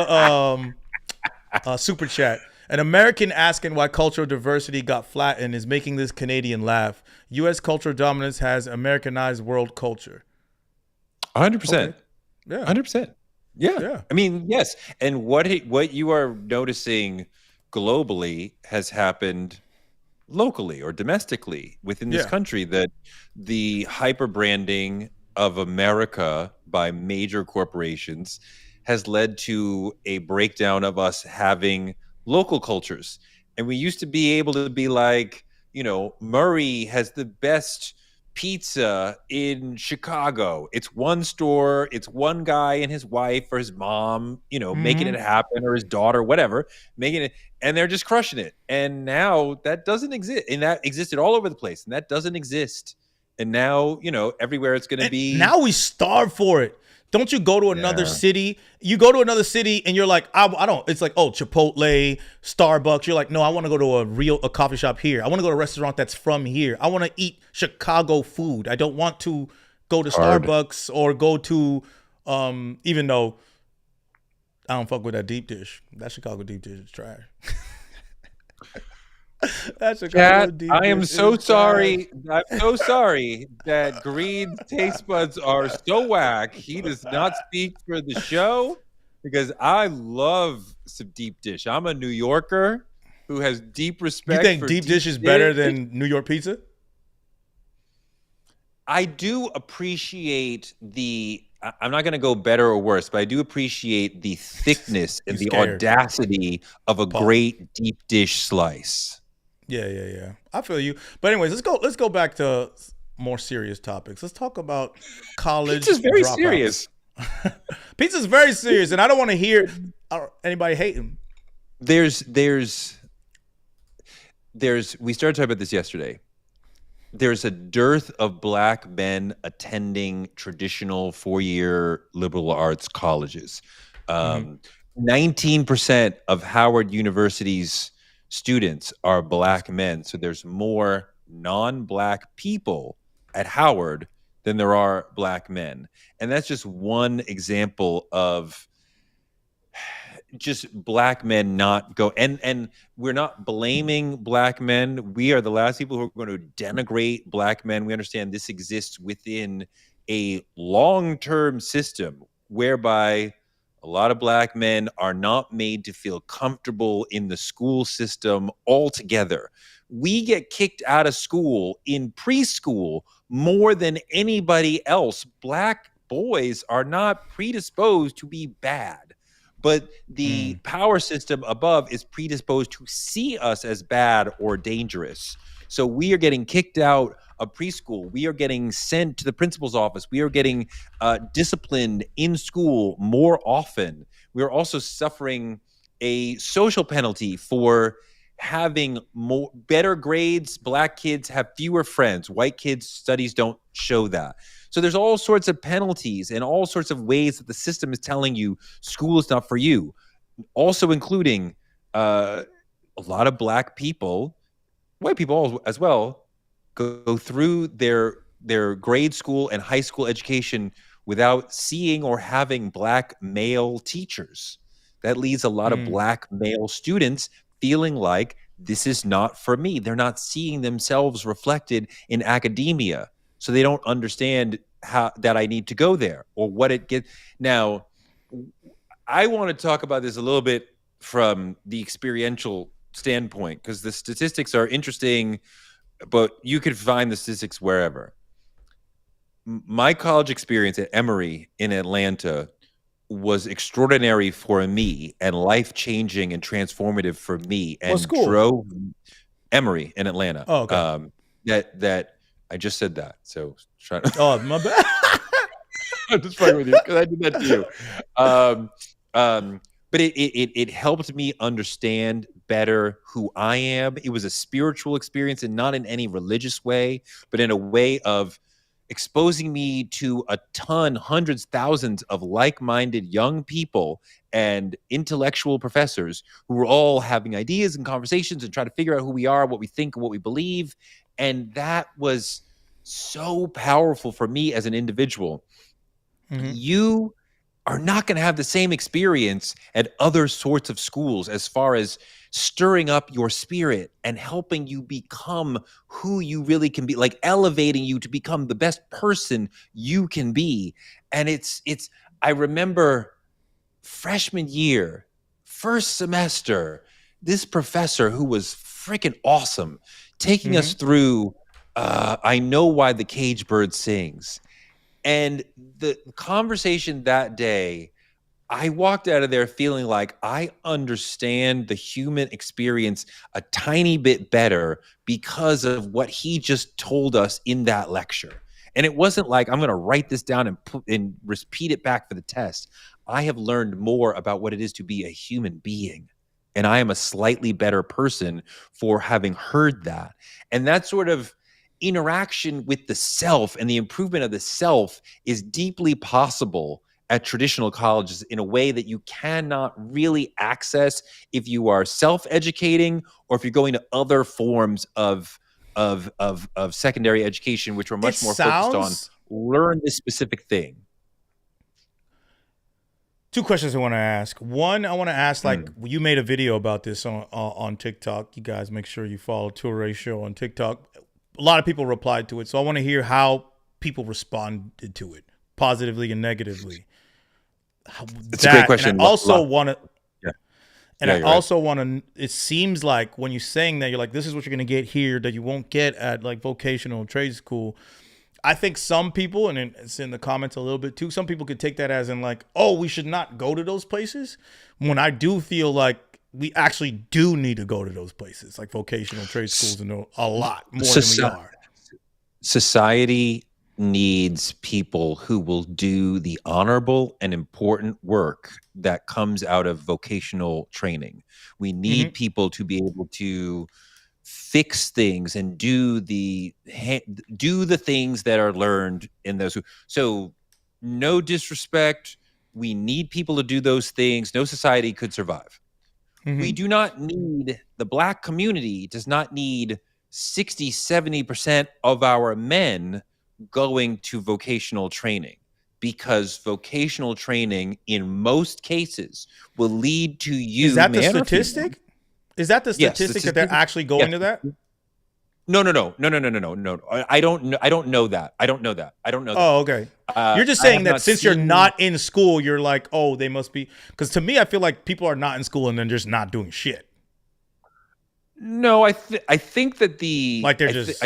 a super chat. An American asking why cultural diversity got flattened is making this Canadian laugh. U.S. cultural dominance has Americanized world culture. 100%. Okay. Yeah. 100%. Yeah. I mean, yes. And what you are noticing globally has happened locally or domestically within this country, that the hyper branding of America by major corporations has led to a breakdown of us having local cultures. And we used to be able to be like, Murray has the best pizza in Chicago. It's one store, it's one guy and his wife or his mom, making it happen, or his daughter, whatever, making it, and they're just crushing it. And now that doesn't exist, and that existed all over the place, and that doesn't exist. And now, everywhere it's going to be. Now we starve for it. Don't you go to another city? You go to another city and you're like, I don't. It's like, oh, Chipotle, Starbucks. You're like, no, I want to go to a coffee shop here. I want to go to a restaurant that's from here. I want to eat Chicago food. I don't want to go to Starbucks or go to, even though I don't fuck with that deep dish. That Chicago deep dish is trash. I am so sorry. I'm so sorry that Green's taste buds are so whack. He does not speak for the show, because I love some deep dish. I'm a New Yorker who has deep respect. You think deep dish is better than New York pizza? I do appreciate I'm not going to go better or worse, but I do appreciate the thickness and the audacity of a great deep dish slice. Yeah. I feel you. But anyways, let's go back to more serious topics. Let's talk about college. Pizza's very serious. Pizza's very serious, and I don't want to hear anybody hating. We started talking about this yesterday. There's a dearth of black men attending traditional 4-year liberal arts colleges. 19% of Howard University's students are black men. So there's more non-black people at Howard than there are black men. And that's just one example of just black men not go. And we're not blaming black men. We are the last people who are going to denigrate black men. We understand this exists within a long-term system whereby a lot of black men are not made to feel comfortable in the school system altogether. We get kicked out of school in preschool more than anybody else. Black boys are not predisposed to be bad, but the power system above is predisposed to see us as bad or dangerous. So we are getting kicked out of preschool. We are getting sent to the principal's office. We are getting disciplined in school more often. We are also suffering a social penalty for having better grades. Black kids have fewer friends. White kids' studies don't show that. So there's all sorts of penalties and all sorts of ways that the system is telling you school is not for you. Also including a lot of black people, white people as well, go through their grade school and high school education without seeing or having black male teachers. That leaves a lot of black male students feeling like this is not for me. They're not seeing themselves reflected in academia. So they don't understand how that I need to go there or what it gets. Now, I want to talk about this a little bit from the experiential standpoint, because the statistics are interesting, but you could find the statistics wherever. My college experience at Emory in Atlanta was extraordinary for me and life-changing and transformative for me, and drove Emory in Atlanta. Oh, okay. That I just said that. So try to. Oh, my bad. I'm just fucking with you because I did that to you. but it helped me understand better who I am. It was a spiritual experience, and not in any religious way, but in a way of exposing me to hundreds, thousands of like-minded young people and intellectual professors who were all having ideas and conversations and trying to figure out who we are, what we think, and what we believe. And that was so powerful for me as an individual. You are not going to have the same experience at other sorts of schools as far as stirring up your spirit and helping you become who you really can be, like elevating you to become the best person you can be. And I remember freshman year, first semester, this professor who was freaking awesome, taking us through I Know Why the Cage Bird Sings. And the conversation that day, I walked out of there feeling like I understand the human experience a tiny bit better because of what he just told us in that lecture. And it wasn't like I'm going to write this down and repeat it back for the test. I have learned more about what it is to be a human being. And I am a slightly better person for having heard that. And that sort of interaction with the self and the improvement of the self is deeply possible at traditional colleges in a way that you cannot really access if you are self-educating or if you're going to other forms of secondary education, which are much more focused on learn this specific thing. Two questions I want to ask. One, I want to ask, like, you made a video about this on TikTok. You guys make sure you follow Tour Ratio on TikTok. A lot of people replied to it, so I want to hear how people responded to it, positively and negatively. It's a great question. And I also want to, I also want to. It seems like when you're saying that, you're like, this is what you're going to get here that you won't get at like vocational trade school. I think some people, and it's in the comments a little bit too, some people could take that as in like, oh, we should not go to those places. When I do feel like we actually do need to go to those places, like vocational trade schools, and a lot more than we are. Society needs people who will do the honorable and important work that comes out of vocational training. We need people to be able to fix things and do the things that are learned in those. So no disrespect. We need people to do those things. No society could survive. We do not need, the Black community does not need 60, 70% of our men going to vocational training, because vocational training in most cases will lead to you. Is that the statistic? Is that the statistic that they're actually going to that? No. I don't know that. I don't know that. Oh, okay. You're just saying that since you're not in school, you're like, oh, they must be. Because to me, I feel like people are not in school and then just not doing shit. No, I think that the like they're just.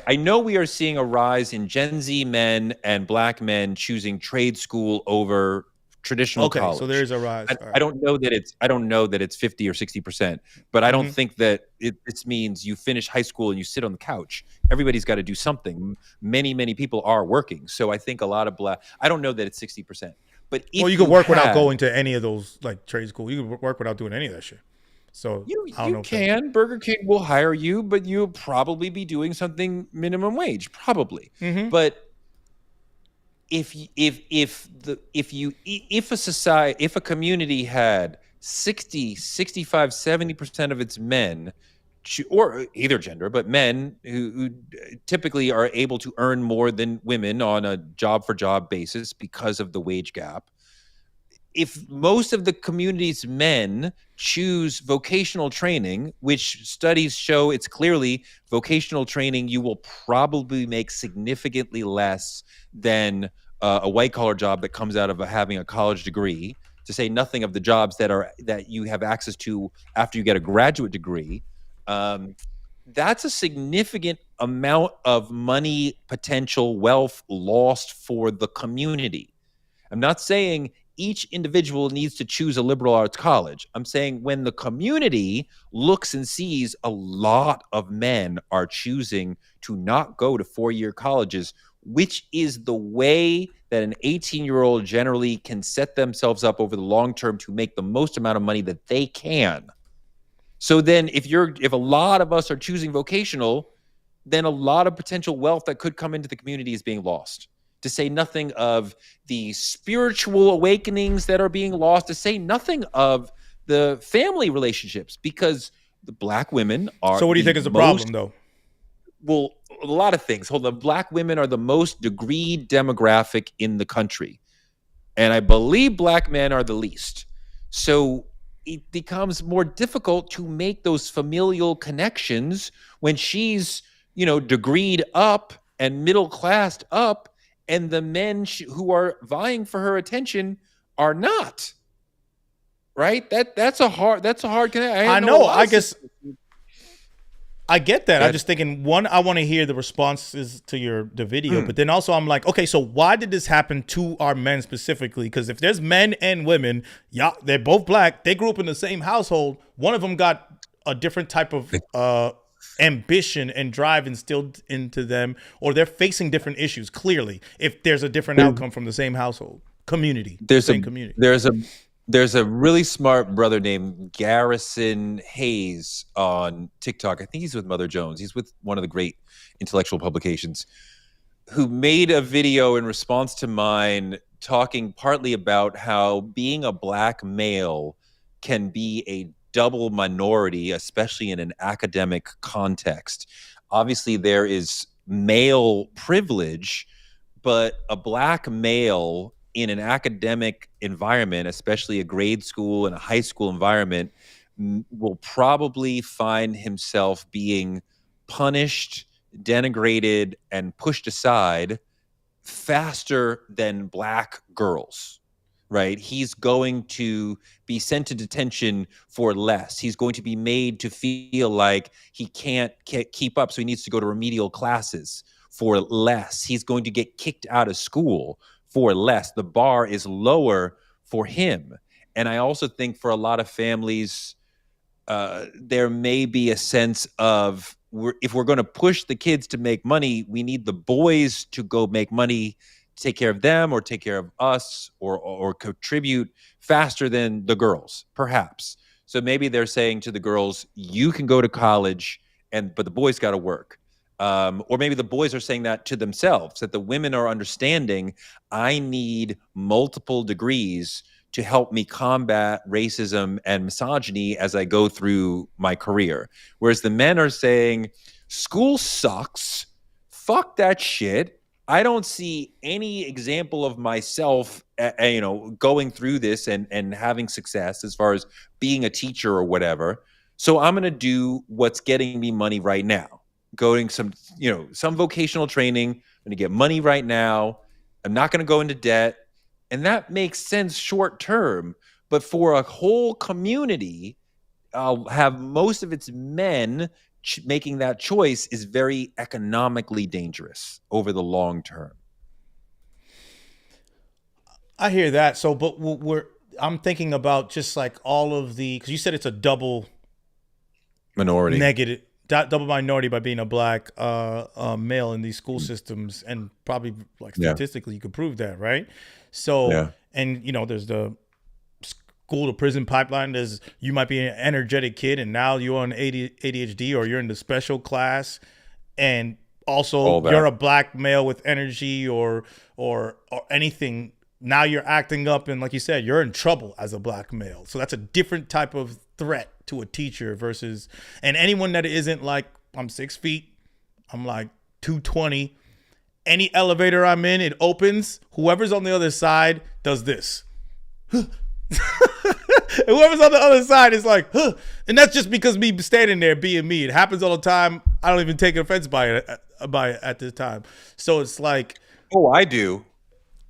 I know we are seeing a rise in Gen Z men and Black men choosing trade school over traditional college. So there's a rise. I don't know that it's 50 or 60%, but I don't think that this means you finish high school and you sit on the couch. Everybody's got to do something. Many people are working. So I think a lot of I don't know that it's 60%. But if you could work without going to any of those like trade school. You could work without doing any of that shit. So I don't know. Burger King will hire you, but you'll probably be doing something minimum wage, probably. But if a community had 60, 65, 70% of its men, or either gender, but men who typically are able to earn more than women on a job for job basis because of the wage gap. If most of the community's men choose vocational training, which studies show it's clearly vocational training, you will probably make significantly less than a white collar job that comes out of having a college degree, to say nothing of the jobs that you have access to after you get a graduate degree. That's a significant amount of money, potential wealth lost for the community. I'm not saying each individual needs to choose a liberal arts college. I'm saying when the community looks and sees a lot of men are choosing to not go to four-year colleges, which is the way that an 18-year-old generally can set themselves up over the long term to make the most amount of money that they can. So then if a lot of us are choosing vocational, then a lot of potential wealth that could come into the community is being lost. To say nothing of the spiritual awakenings that are being lost, to say nothing of the family relationships, because the Black women are. So what do you think is the problem, though? Well, a lot of things. Hold on. Black women are the most degreed demographic in the country. And I believe Black men are the least. So it becomes more difficult to make those familial connections when she's, degreed up and middle classed up, and the men who are vying for her attention are not. Right? That's a hard connection. I know. I guess I get that. I'm just thinking, one, I want to hear the responses to the video, but then also I'm like, okay, so why did this happen to our men specifically? Because if there's men and women, yeah, they're both Black, they grew up in the same household, one of them got a different type of ambition and drive instilled into them, or they're facing different issues, clearly, if there's a different outcome from the same household, community. There's a really smart brother named Garrison Hayes on TikTok. I think he's with Mother Jones. He's with one of the great intellectual publications, who made a video in response to mine talking partly about how being a Black male can be a double minority, especially in an academic context. Obviously, there is male privilege, but a Black male in an academic environment, especially a grade school and a high school environment, will probably find himself being punished, denigrated, and pushed aside faster than Black girls, right? He's going to be sent to detention for less. He's going to be made to feel like he can't keep up, so he needs to go to remedial classes for less. He's going to get kicked out of school for less. The bar is lower for him. And I also think for a lot of families, there may be a sense of, if we're going to push the kids to make money, we need the boys to go make money, take care of them or take care of us, or contribute faster than the girls, perhaps. So maybe they're saying to the girls, you can go to college, but the boys got to work. Or maybe the boys are saying that to themselves, that the women are understanding, I need multiple degrees to help me combat racism and misogyny as I go through my career. Whereas the men are saying, school sucks, fuck that shit. I don't see any example of myself, going through this and having success as far as being a teacher or whatever. So I'm going to do what's getting me money right now. Going some vocational training. I'm going to get money right now. I'm not going to go into debt. And that makes sense short term. But for a whole community, I'll have most of its men making that choice is very economically dangerous over the long term. I hear that. So, but I'm thinking about just like all of because you said it's a double minority negative. Double minority by being a Black male in these school systems, and probably like statistically you could prove that, right? So, and there's the school to prison pipeline. You might be an energetic kid, and now you're on ADHD, or you're in the special class, and also you're a Black male with energy or anything. Now you're acting up, and like you said, you're in trouble as a Black male. So that's a different type of threat to a teacher versus, and anyone that isn't like, I'm 6 feet, I'm like 220. Any elevator I'm in, it opens. Whoever's on the other side does this. And whoever's on the other side is like, huh. And that's just because me standing there being me. It happens all the time. I don't even take offense by it at this time. So it's like, oh, I do.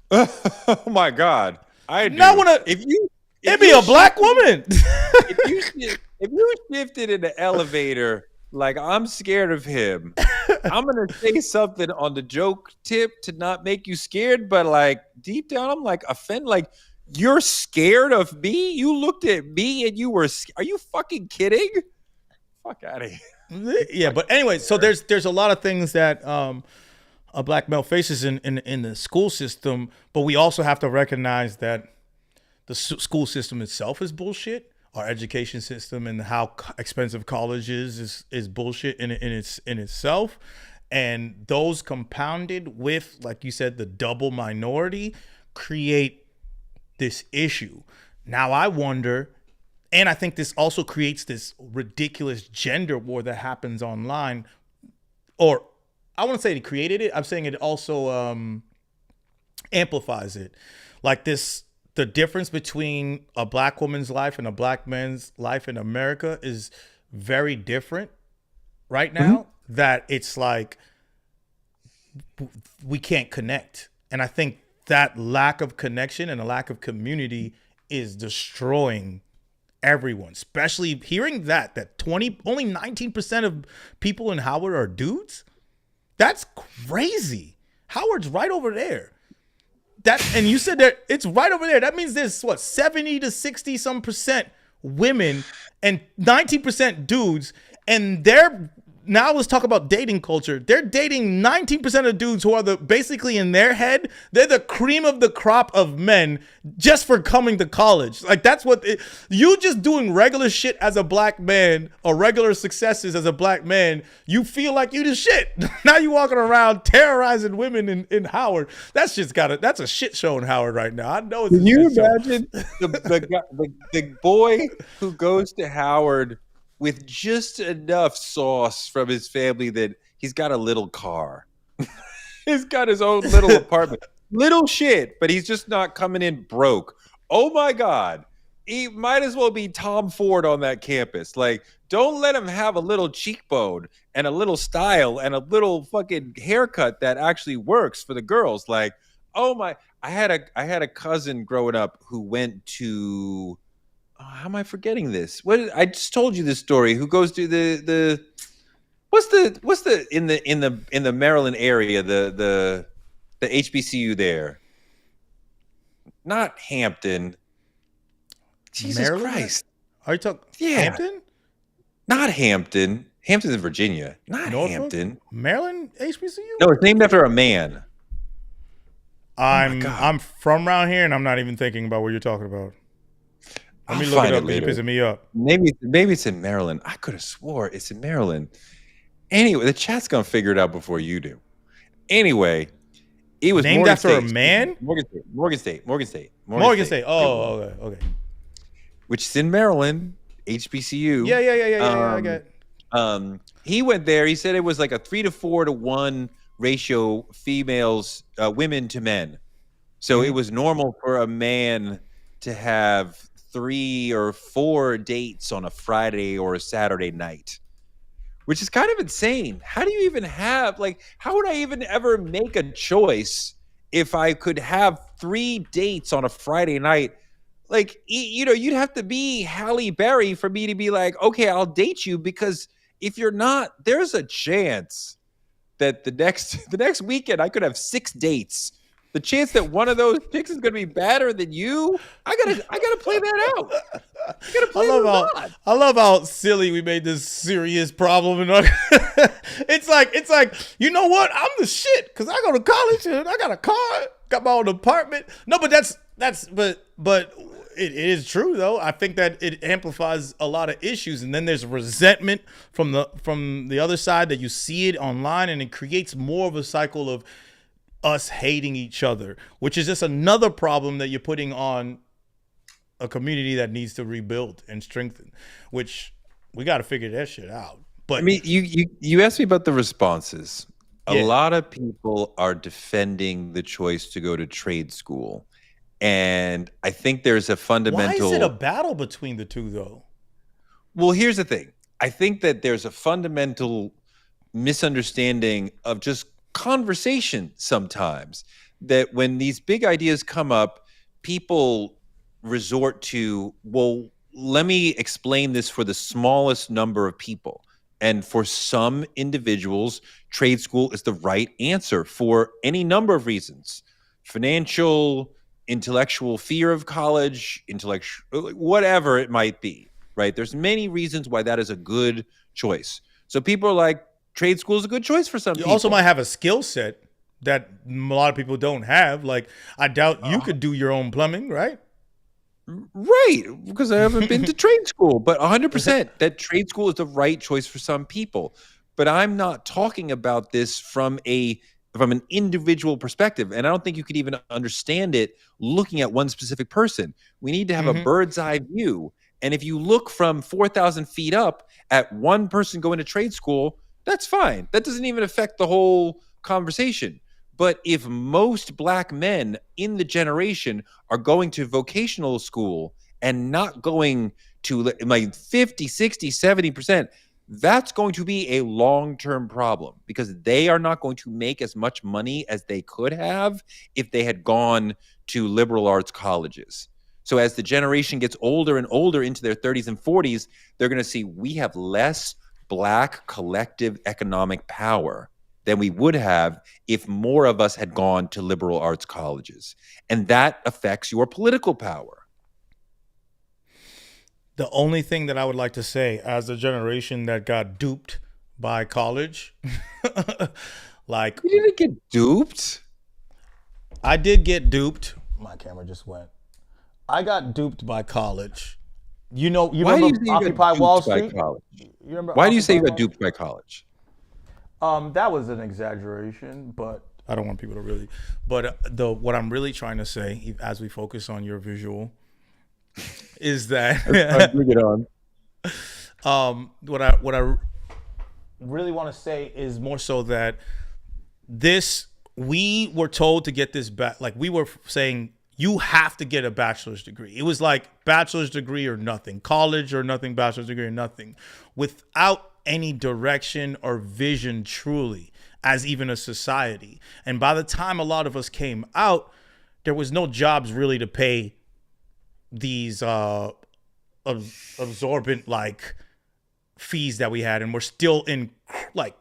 Oh my God, I do. Now it'd be a Black woman. if you shifted in the elevator, like, I'm scared of him, I'm gonna say something on the joke tip to not make you scared, but like deep down, I'm like offended. Like, you're scared of me? You looked at me and you were. Are you fucking kidding? Fuck out of here. Yeah, but anyway, so there's a lot of things that black male faces in the school system, but we also have to recognize that the school system itself is bullshit. Our education system and how expensive college is bullshit in itself, and those compounded with, like you said, the double minority create this issue. Now I wonder, and I think this also creates this ridiculous gender war that happens online, or I want to say it created it. I'm saying it also amplifies it. Like this, the difference between a black woman's life and a black man's life in America is very different right now, that it's like we can't connect. And I think that lack of connection and a lack of community is destroying everyone, especially hearing that only 19% of people in Howard are dudes. That's crazy. Howard's right over there. And you said that it's right over there. That means there's 70 to 60 some percent women and 19% dudes, and now let's talk about dating culture. They're dating 19% of dudes who are basically in their head, they're the cream of the crop of men just for coming to college. Like that's you just doing regular shit as a black man or regular successes as a black man. You feel like you the shit. Now you walking around terrorizing women in Howard. That's a shit show in Howard right now. I know it's Can you imagine the boy who goes to Howard with just enough sauce from his family that he's got a little car. He's got his own little apartment. Little shit, but he's just not coming in broke. Oh my God. He might as well be Tom Ford on that campus. Like, don't let him have a little cheekbone and a little style and a little fucking haircut that actually works for the girls. Like, oh my, I had a cousin growing up who went to, how am I forgetting this? I just told you this story. Who goes to the what's the in the Maryland area, the HBCU there? Not Hampton. Jesus Maryland? Christ. Are you talking Hampton? Not Hampton. Hampton's in Virginia. Not Norfolk? Hampton. Maryland HBCU? No, it's named after a man. I'm from around here and I'm not even thinking about what you're talking about. Let me look it up because you're pissing me up. Maybe it's in Maryland. I could have swore it's in Maryland. Anyway, the chat's gonna figure it out before you do. Anyway, it was named Morgan after State. a man. Morgan State. Oh, okay. Which is in Maryland, HBCU. Yeah. I get it. He went there. He said it was like a 3 to 4 to 1 ratio women to men. So it was normal for a man to have 3 or 4 dates on a Friday or a Saturday night, which is kind of insane. How do you even have, how would I even ever make a choice if I could have 3 dates on a Friday night? You'd have to be Halle Berry for me to be like, okay, I'll date you, because if you're not, there's a chance that the next weekend I could have 6 dates. The chance that one of those picks is going to be better than you, I gotta play that out. I love how silly we made this serious problem. And it's like, you know what? I'm the shit because I go to college and I got a car, got my own apartment. No, but but it is true though. I think that it amplifies a lot of issues, and then there's resentment from the other side that you see it online, and it creates more of a cycle of us hating each other, which is just another problem that you're putting on a community that needs to rebuild and strengthen, which we got to figure that shit out. But I mean, you asked me about the responses. A lot of people are defending the choice to go to trade school. And I think there's a fundamental... Why is it a battle between the two, though? Well, here's the thing. I think that there's a fundamental misunderstanding of just conversation sometimes, that when these big ideas come up, people resort to, well, let me explain this for the smallest number of people. And for some individuals, trade school is the right answer for any number of reasons. Financial, intellectual fear of college, intellectual, whatever it might be, right? There's many reasons why that is a good choice. So people are like, trade school is a good choice for some people. You also might have a skill set that a lot of people don't have. Like, I doubt you could do your own plumbing, right? Right, because I haven't been to trade school, but 100% that trade school is the right choice for some people. But I'm not talking about this from an individual perspective, and I don't think you could even understand it looking at one specific person. We need to have a bird's eye view. And if you look from 4,000 feet up at one person going to trade school, that's fine. That doesn't even affect the whole conversation. But if most black men in the generation are going to vocational school and not going to like 50, 60, 70%, that's going to be a long-term problem because they are not going to make as much money as they could have if they had gone to liberal arts colleges. So as the generation gets older and older into their 30s and 40s, they're going to see we have less black collective economic power than we would have if more of us had gone to liberal arts colleges. And that affects your political power. The only thing that I would like to say as the generation that got duped by college, like... You didn't get duped? I did get duped. My camera just went. I got duped by college. You remember Occupy Wall Street? Why do you say you got duped by college? That was an exaggeration, but I don't want people to really. But what I'm really trying to say, as we focus on your visual, is that bring it on. What I really want to say is more so that we were told to get this back. Like, we were saying, you have to get a bachelor's degree. It was like bachelor's degree or nothing, college or nothing, bachelor's degree or nothing, without any direction or vision truly as even a society. And by the time a lot of us came out, there was no jobs really to pay these absorbent like fees that we had, and we're still in like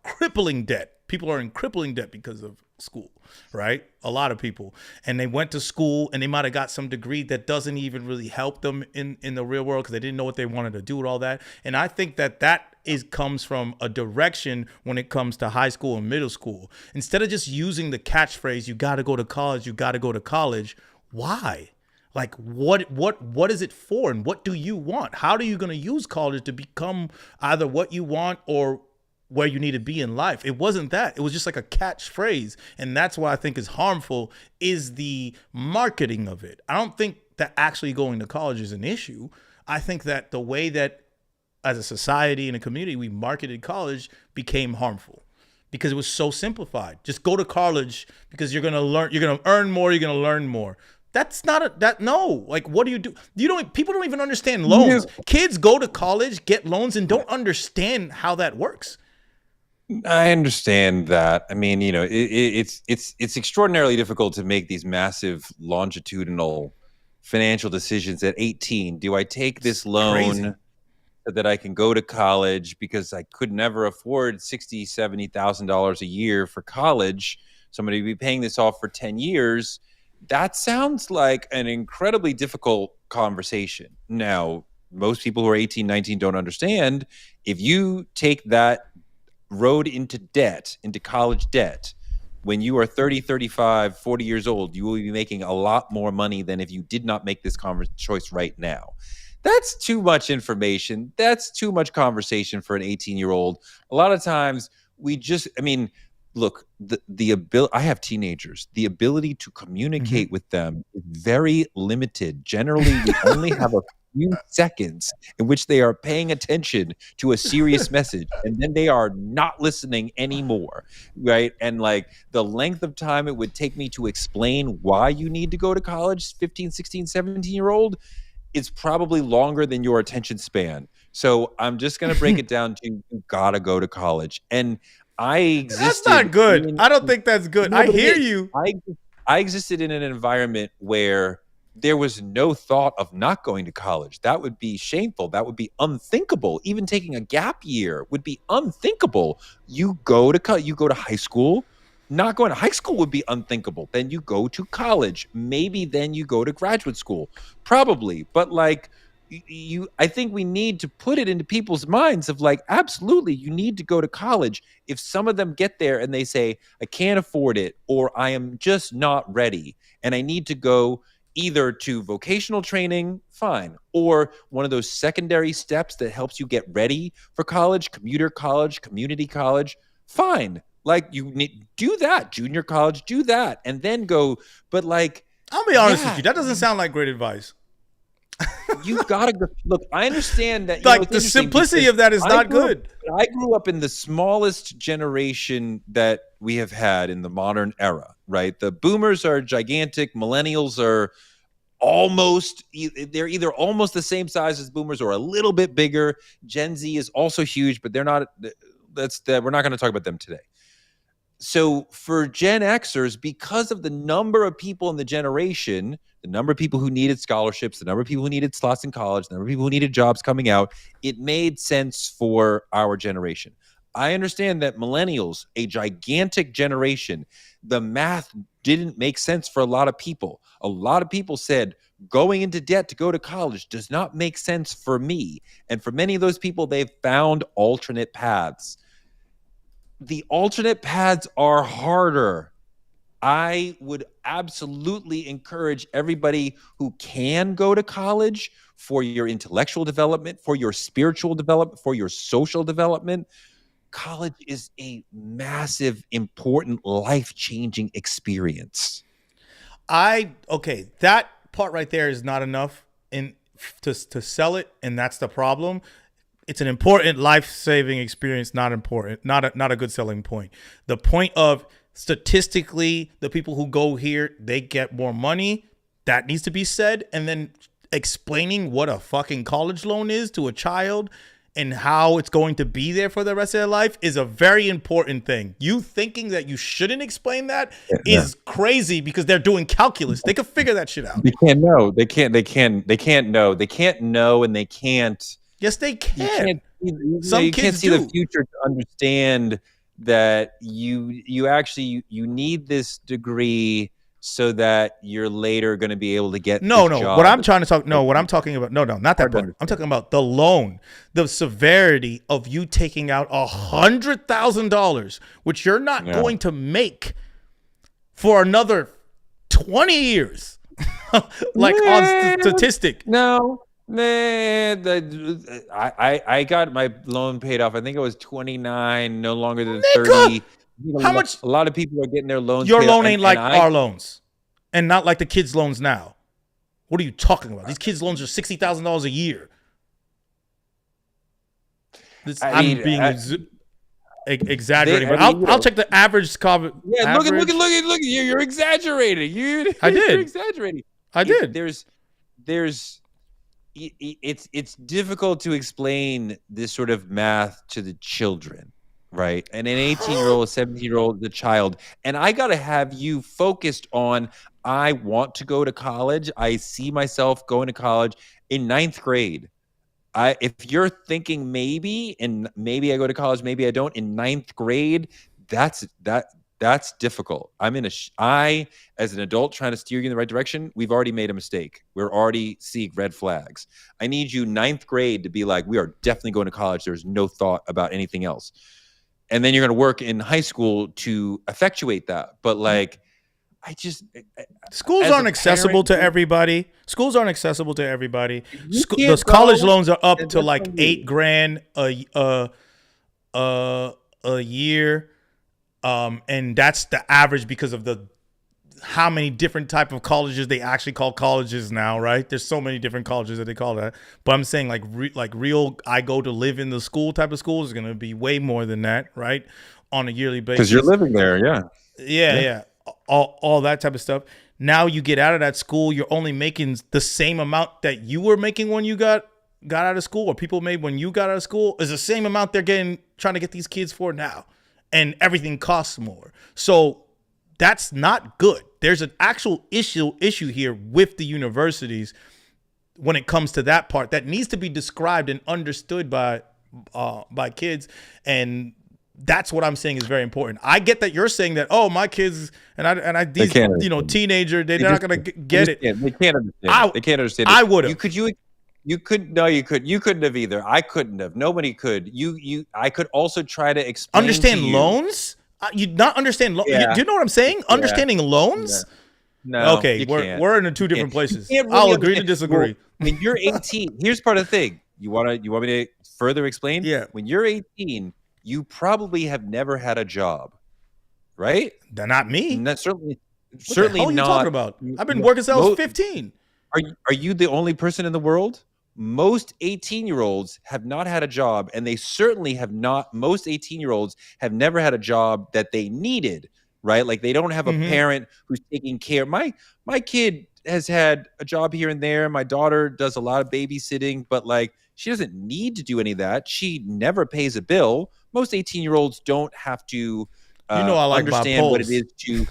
crippling debt. People are in crippling debt because of school, right? A lot of people. And they went to school and they might have got some degree that doesn't even really help them in the real world because they didn't know what they wanted to do with all that. And I think that comes from a direction when it comes to high school and middle school. Instead of just using the catchphrase, you got to go to college, you got to go to college. Why? Like, what is it for? And what do you want? How are you going to use college to become either what you want or where you need to be in life? It wasn't that. It was just like a catchphrase. And that's why I think is harmful is the marketing of it. I don't think that actually going to college is an issue. I think that the way that as a society and a community we marketed college became harmful because it was so simplified. Just go to college because you're going to learn, you're going to earn more, you're going to learn more. That's not no. Like, what do you do? People don't even understand loans. Yeah. Kids go to college, get loans, and don't understand how that works. I understand that. I mean, it's extraordinarily difficult to make these massive longitudinal financial decisions at 18. Do I take this loan so that I can go to college because I could never afford $60,000, $70,000 a year for college? So I'm going to be paying this off for 10 years. That sounds like an incredibly difficult conversation. Now, most people who are 18, 19 don't understand. If you take that road into debt, into college debt, when you are 30, 35, 40 years old, you will be making a lot more money than if you did not make this choice right now. That's too much information. That's too much conversation for an 18-year-old. A lot of times look, the ability, I have teenagers. The ability to communicate with them is very limited. Generally, we only have a few seconds in which they are paying attention to a serious message, and then they are not listening anymore, right? And like the length of time it would take me to explain why you need to go to college, 15, 16, 17-year-old, it's probably longer than your attention span. So I'm just going to break it down to you gotta go to college. And that's not good. I don't think that's good. I hear you. I existed in an environment where there was no thought of not going to college. That would be shameful. That would be unthinkable. Even taking a gap year would be unthinkable. You go to high school. Not going to high school would be unthinkable. Then you go to college. Maybe then you go to graduate school. Probably. But like I think we need to put it into people's minds of like, absolutely, you need to go to college. If some of them get there and they say, I can't afford it, or I am just not ready, and I need to go either to vocational training, fine, or one of those secondary steps that helps you get ready for college, commuter college, community college, fine. Like, you need do that, junior college, do that, and then go. But like, I'll be honest with you, that doesn't sound like great advice. You gotta go. Look, I understand that. Like, the simplicity of that is not good. I grew up in the smallest generation that we have had in the modern era, right? The boomers are gigantic. Millennials are they're either almost the same size as boomers or a little bit bigger. Gen Z is also huge, but they're not. We're not going to talk about them today. So for Gen Xers, because of the number of people in the generation, the number of people who needed scholarships, the number of people who needed slots in college, the number of people who needed jobs coming out, it made sense for our generation. I understand that millennials, a gigantic generation, the math didn't make sense for a lot of people. A lot of people said, going into debt to go to college does not make sense for me. And for many of those people, they've found alternate paths. The alternate paths are harder. I would absolutely encourage everybody who can go to college for your intellectual development, for your spiritual development, for your social development. College is a massive, important, life-changing experience. That part right there is not enough to sell it, and that's the problem. It's an important life-saving experience, not a good selling point. The point of statistically, the people who go here, they get more money. That needs to be said. And then explaining what a fucking college loan is to a child and how it's going to be there for the rest of their life is a very important thing. You thinking that you shouldn't explain that is crazy because they're doing calculus. They can figure that shit out. They can't know. They can't know. They can't know, and they can't. Yes, they can. You can't see the future to understand that you need this degree so that you're later going to be able to get job. What I'm talking about. Not that part. I'm talking about the loan, the severity of you taking out $100,000, which you're not going to make for another 20 years, on statistic. No. I got my loan paid off. I think it was 29, no longer than 30. How much? A lot of people are getting their loans. Your loan ain't like our loans, and not like the kids' loans now. What are you talking about? These kids' loans are $60,000 a year. I'm being exaggerating, but I'll check the average. Yeah, look! You're exaggerating. I did. You're exaggerating. I did. It's difficult to explain this sort of math to the children, right? And an 18-year-old, 17-year-old, the child. And I got to have you focused on, I want to go to college. I see myself going to college in 9th grade. If you're thinking maybe I go to college, maybe I don't in 9th grade, that's difficult. I, as an adult trying to steer you in the right direction, we've already made a mistake. We're already seeing red flags. I need you 9th grade to be like, we are definitely going to college. There's no thought about anything else. And then you're going to work in high school to effectuate that. But like, schools aren't accessible to everybody. Schools aren't accessible to everybody. Those college loans are up to like $8,000 a year. And that's the average because of how many different type of colleges they actually call colleges now, right? There's so many different colleges that they call that. But I'm saying like real, I go to live in the school type of school is going to be way more than that, right? On a yearly basis. Because you're living there, yeah. Yeah. All that type of stuff. Now you get out of that school, you're only making the same amount that you were making when you got out of school, or people made when you got out of school, is the same amount they're trying to get these kids for now. And everything costs more. So that's not good. There's an actual issue here with the universities when it comes to that part that needs to be described and understood by kids. And that's what I'm saying is very important. I get that you're saying that, oh, my kids teenager, they're not going to get it. They can't understand. They can't understand. I would have. Could you You couldn't. No, you couldn't. You couldn't have either. I couldn't have. Nobody could. I could also try to explain. Understand to you, loans? You not understand loans? Yeah. Do you know what I'm saying? Yeah. Understanding loans? No. Okay, we're in two different places. Really I'll agree to disagree. Well, when you're 18, here's part of the thing. You want me to further explain? Yeah. When you're 18, you probably have never had a job, right? They're not me. Certainly what the hell are you not. Talking about? I've been working since I was 15. Are you the only person in the world? Most 18-year-olds have not had a job, and they certainly have not. Most 18-year-olds have never had a job that they needed, right? Like they don't have a parent who's taking care. My kid has had a job here and there. My daughter does a lot of babysitting, but like she doesn't need to do any of that. She never pays a bill. Most 18-year-olds don't have to I like understand what it is to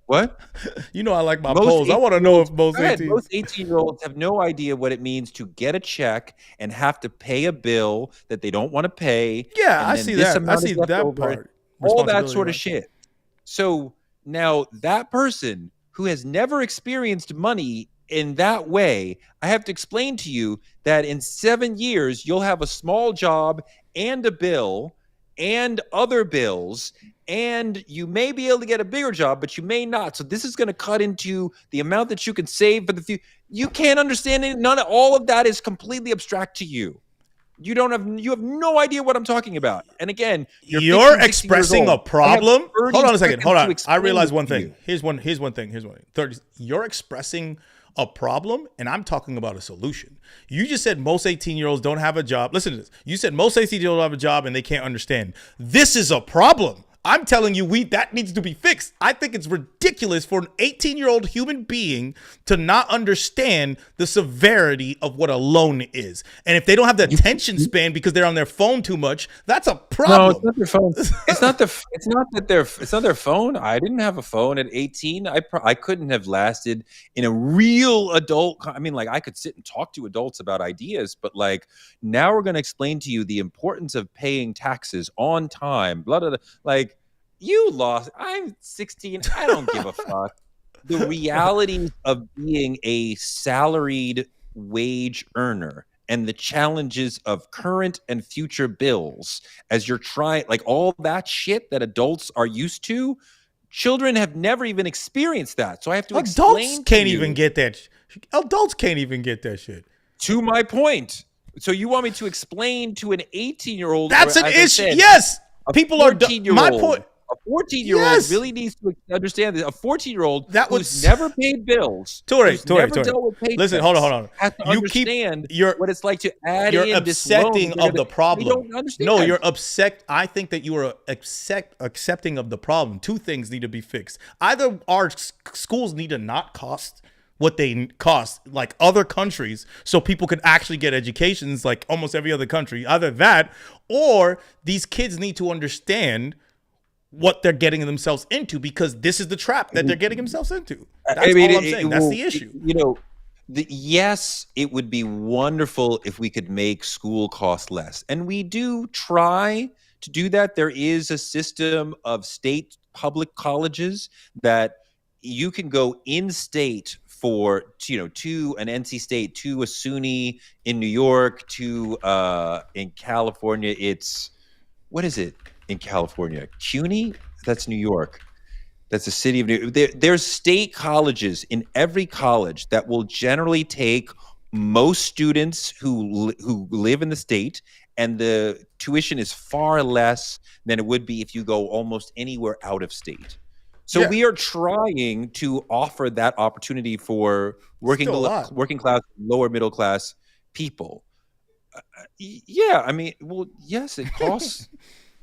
what? I like my polls. I want to know if most 18-year-olds have no idea what it means to get a check and have to pay a bill that they don't want to pay. Yeah, I see that. I see that part. All that sort of shit. So now that person who has never experienced money in that way, I have to explain to you that in 7 years, you'll have a small job and a bill and other bills, and you may be able to get a bigger job, but you may not. So this is going to cut into the amount that you can save for the future. You can't understand it. All of that is completely abstract to you. You have no idea what I'm talking about. And again, you're expressing a problem. Hold on a second. Hold on. I realize one thing. Here's one thing. 30. You're expressing a problem, and I'm talking about a solution. You just said most 18-year-olds don't have a job. Listen to this. You said most 18-year-olds don't have a job and they can't understand. This is a problem. I'm telling you, that needs to be fixed. I think it's ridiculous for an 18-year-old human being to not understand the severity of what a loan is. And if they don't have the attention span because they're on their phone too much, that's a problem. No, it's not their phone. It's not their phone. I didn't have a phone at 18. I couldn't have lasted in a real adult. I mean, like I could sit and talk to adults about ideas, but like now we're going to explain to you the importance of paying taxes on time. Blah, blah, blah. Like, you lost. I'm 16. I don't give a fuck. The realities of being a salaried wage earner and the challenges of current and future bills as you're trying, like all that shit that adults are used to, children have never even experienced that. So I have to explain. Adults can't even get that. Adults can't even get that shit. To my point. So you want me to explain to an 18-year-old? That's an issue. Yes. People are. My point. A 14-year-old really needs to understand that a 14-year-old who's never paid bills, Tori. Listen, hold on. Has to understand what it's like to add you're in this loan. You're accepting of the problem. You don't understand. No, you're upset. I think that you are accepting of the problem. Two things need to be fixed. Either our schools need to not cost what they cost like other countries so people could actually get educations like almost every other country. Either that or these kids need to understand what they're getting themselves into, because this is the trap that they're getting themselves into. That's all I'm saying. That's the issue. Yes, it would be wonderful if we could make school cost less. And we do try to do that. There is a system of state public colleges that you can go in-state for, to an NC State, to a SUNY in New York, to in California. What is it? In California, CUNY, that's New York. That's the city of New York. There's state colleges in every college that will generally take most students who live in the state, and the tuition is far less than it would be if you go almost anywhere out of state. So we are trying to offer that opportunity for working class, lower middle class people. I mean, well, yes, it costs.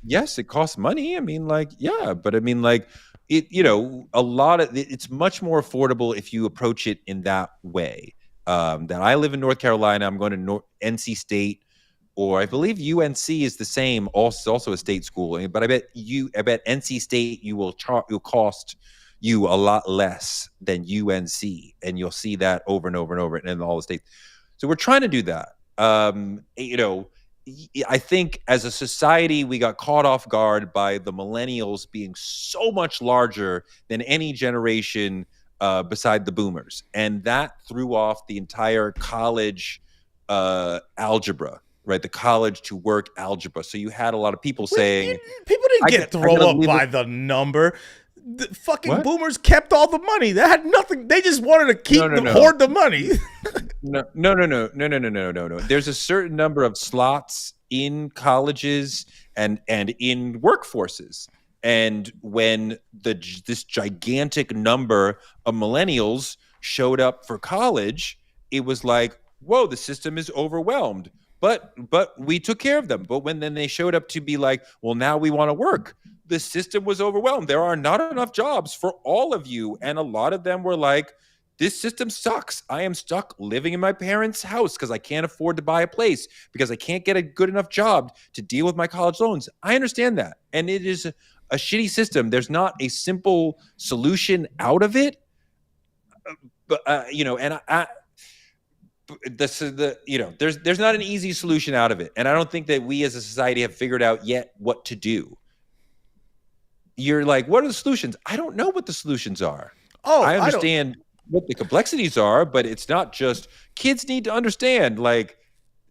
Yes, it costs money. I mean, but I mean, a lot of it's much more affordable if you approach it in that way. That I live in North Carolina. I'm going to NC State, or I believe UNC is the same, also a state school. But I bet NC State will cost you a lot less than UNC, and you'll see that over and over and over in all the states. So we're trying to do that. I think as a society, we got caught off guard by the millennials being so much larger than any generation beside the boomers. And that threw off the entire college algebra, right? The college to work algebra. So you had a lot of people saying, people didn't get thrown up by the number. The fucking boomers kept all the money. They had nothing. They just wanted to keep hoard the money. No. There's a certain number of slots in colleges and in workforces. And when this gigantic number of millennials showed up for college, it was like, whoa, the system is overwhelmed. But we took care of them. But when then they showed up to be like, well, now we want to work, the system was overwhelmed. There are not enough jobs for all of you. And a lot of them were like, this system sucks. I am stuck living in my parents' house because I can't afford to buy a place, because I can't get a good enough job to deal with my college loans. I understand that. And it is a shitty system. There's not a simple solution out of it. But, there's not an easy solution out of it. And I don't think that we as a society have figured out yet what to do. You're like, what are the solutions? I don't know what the solutions are. Oh, I understand what the complexities are, but it's not just kids need to understand. Like,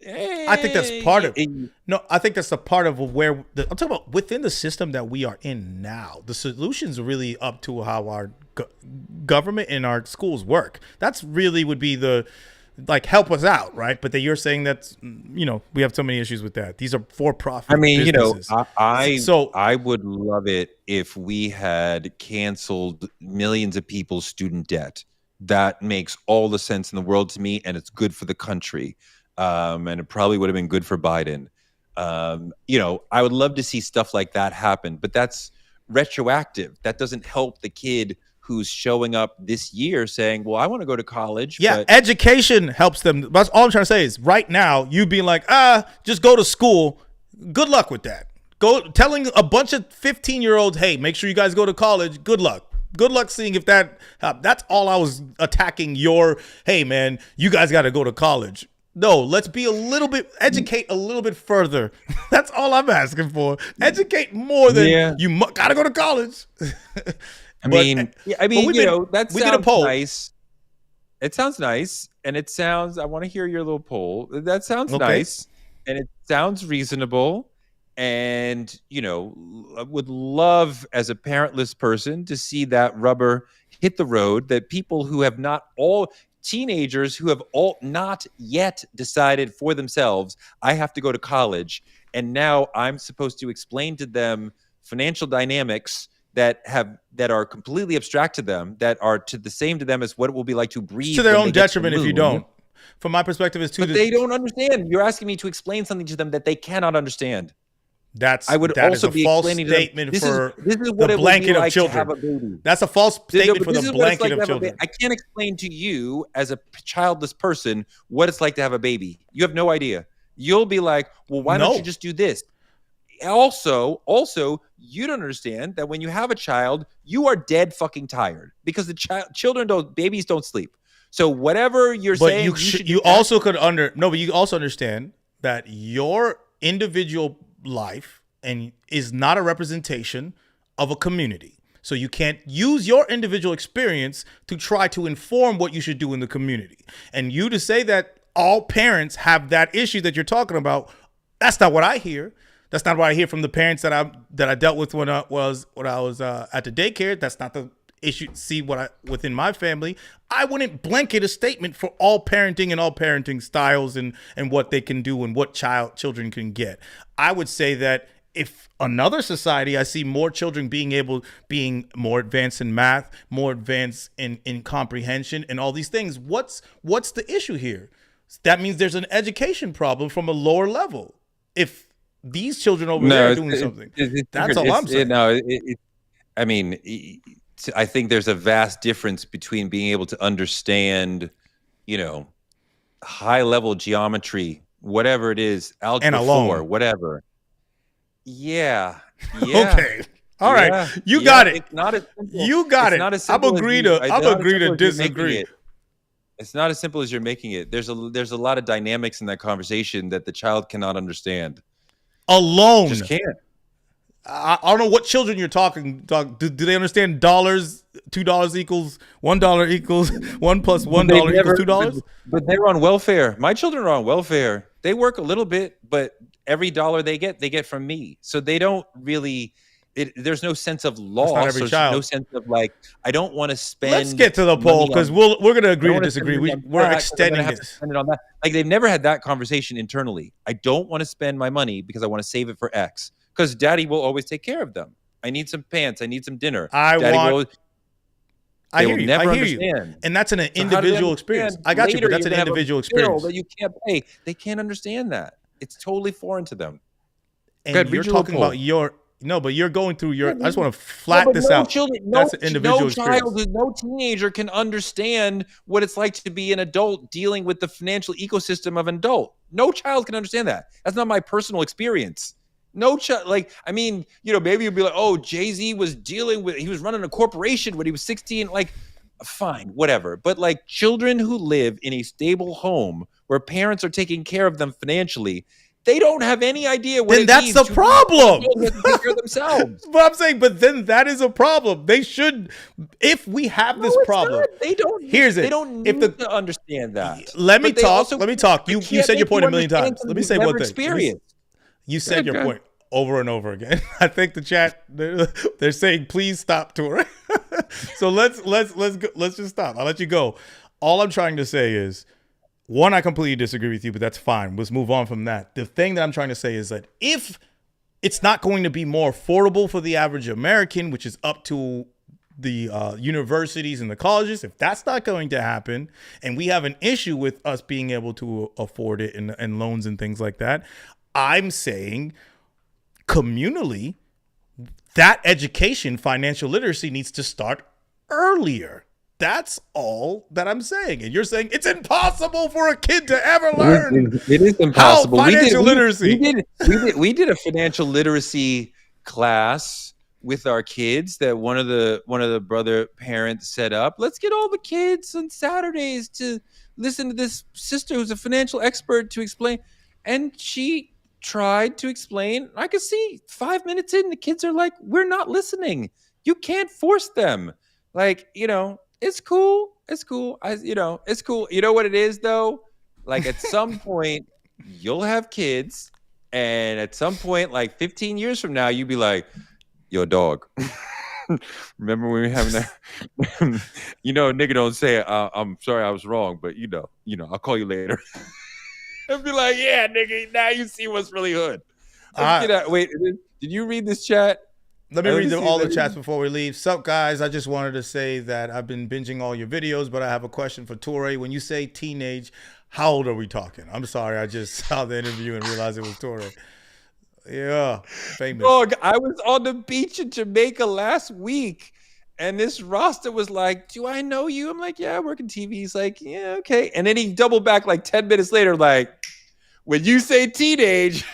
I think that's part of it. No, I think that's a part of where I'm talking about within the system that we are in now. The solutions are really up to how our government and our schools work. That's really would be the help us out, right? But you're saying that's, we have so many issues with that. These are for-profit businesses. I would love it if we had canceled millions of people's student debt. That makes all the sense in the world to me, and it's good for the country. And it probably would have been good for Biden. I would love to see stuff like that happen, but that's retroactive. That doesn't help the kid who's showing up this year saying, well, I want to go to college. Yeah, education helps them. That's all I'm trying to say is right now, you being like, just go to school. Good luck with that. Telling a bunch of 15-year-olds, hey, make sure you guys go to college. Good luck. Good luck seeing if that's all I was attacking hey, man, you guys got to go to college. No, let's be educate a little bit further. That's all I'm asking for. Educate more than you got to go to college. That sounds nice. It sounds nice, and I want to hear your little poll. That sounds nice, and it sounds reasonable, and I would love as a parentless person to see that rubber hit the road. That people who have teenagers who have not yet decided for themselves, I have to go to college, and now I'm supposed to explain to them financial dynamics that are completely abstract to them, that are the same to them as what it will be like to breathe. To their own detriment if you don't. From my perspective, it's but they don't understand. You're asking me to explain something to them that they cannot understand. That is a false statement for the blanket of children. That's a false statement for the blanket of children. I can't explain to you as a childless person what it's like to have a baby. You have no idea. You'll be like, well, why don't you just do this? Also, you don't understand that when you have a child, you are dead fucking tired because babies don't sleep. So whatever you're saying, you also understand that your individual life is not a representation of a community. So you can't use your individual experience to try to inform what you should do in the community. And you to say that all parents have that issue that you're talking about, that's not what I hear. That's not what I hear from the parents that I dealt with when I was at the daycare. That's not the issue. Within my family, I wouldn't blanket a statement for all parenting and all parenting styles and what they can do and what children can get. I would say that if another society, I see more children being more advanced in math, more advanced in comprehension and all these things. What's the issue here? That means there's an education problem from a lower level. If these children over there are doing something. That's all I'm saying. I think there's a vast difference between being able to understand, high level geometry, whatever it is, algebra 4, whatever. Yeah. Okay. All right. You got it. It's not as simple. You got it. I'm agree to disagree. It's not as simple as you're making it. There's a lot of dynamics in that conversation that the child cannot understand. Alone. Just can't. I don't know what children you're talking. Do they understand dollars? $2 equals $1 equals $1 plus $1 equals $2. But they're on welfare. My children are on welfare. They work a little bit, but every dollar they get from me. So they don't really. There's no sense of loss. Not every child. No sense of like, I don't want to spend. Let's get to the poll because we're going to agree to disagree. We're extending this. Spend it on that. Like they've never had that conversation internally. I don't want to spend my money because I want to save it for X. Because Daddy will always take care of them. I need some pants. I need some dinner. I hear you. Never I hear understand. You. And that's an individual experience. I got you, but that's an individual experience that you can't pay. They can't understand that. It's totally foreign to them. And you're talking about but you're going through your. I just want to flat this out. That's an individual experience. No teenager can understand what it's like to be an adult dealing with the financial ecosystem of an adult. No child can understand that. That's not my personal experience. No child, maybe you'd be like, oh, Jay-Z he was running a corporation when he was 16. Like, fine, whatever. But like children who live in a stable home where parents are taking care of them financially, they don't have any idea what then that's the problem. Take care of themselves. But I'm saying, then that is a problem. They should, if we have this problem, they don't. They don't need to understand that. Let me talk. You said your point a million times. Let me say one thing. You said your point over and over again. I think the chat they're saying please stop touring. So let's just stop. I'll let you go. All I'm trying to say is, one, I completely disagree with you, but that's fine. Let's move on from that. The thing that I'm trying to say is that if it's not going to be more affordable for the average American, which is up to the universities and the colleges, if that's not going to happen, and we have an issue with us being able to afford it and loans and things like that, I'm saying communally, that education, financial literacy needs to start earlier. That's all that I'm saying. And you're saying it's impossible for a kid to ever learn. It is impossible. Financial literacy. We did a financial literacy class with our kids that one of the brother parents set up. Let's get all the kids on Saturdays to listen to this sister who's a financial expert to explain. And she tried to explain. I could see 5 minutes in, the kids are like, we're not listening. You can't force them. Like, it's cool. It's cool. It's cool. You know what it is though? Like at some point you'll have kids, and at some point, like 15 years from now, you'll be like, yo, dog. Remember when we were having that? Nigga don't say, I'm sorry I was wrong, but I'll call you later. And be like, yeah, nigga, now you see what's really hood. Wait, did you read this chat? Let me read all the chats before we leave. Sup, guys? I just wanted to say that I've been binging all your videos, but I have a question for Toure. When you say teenage, how old are we talking? I'm sorry, I just saw the interview and realized it was Toure. Yeah, famous. Dog, I was on the beach in Jamaica last week, and this Rasta was like, do I know you? I'm like, yeah, I work in TV. He's like, yeah, okay. And then he doubled back like 10 minutes later, like, when you say teenage,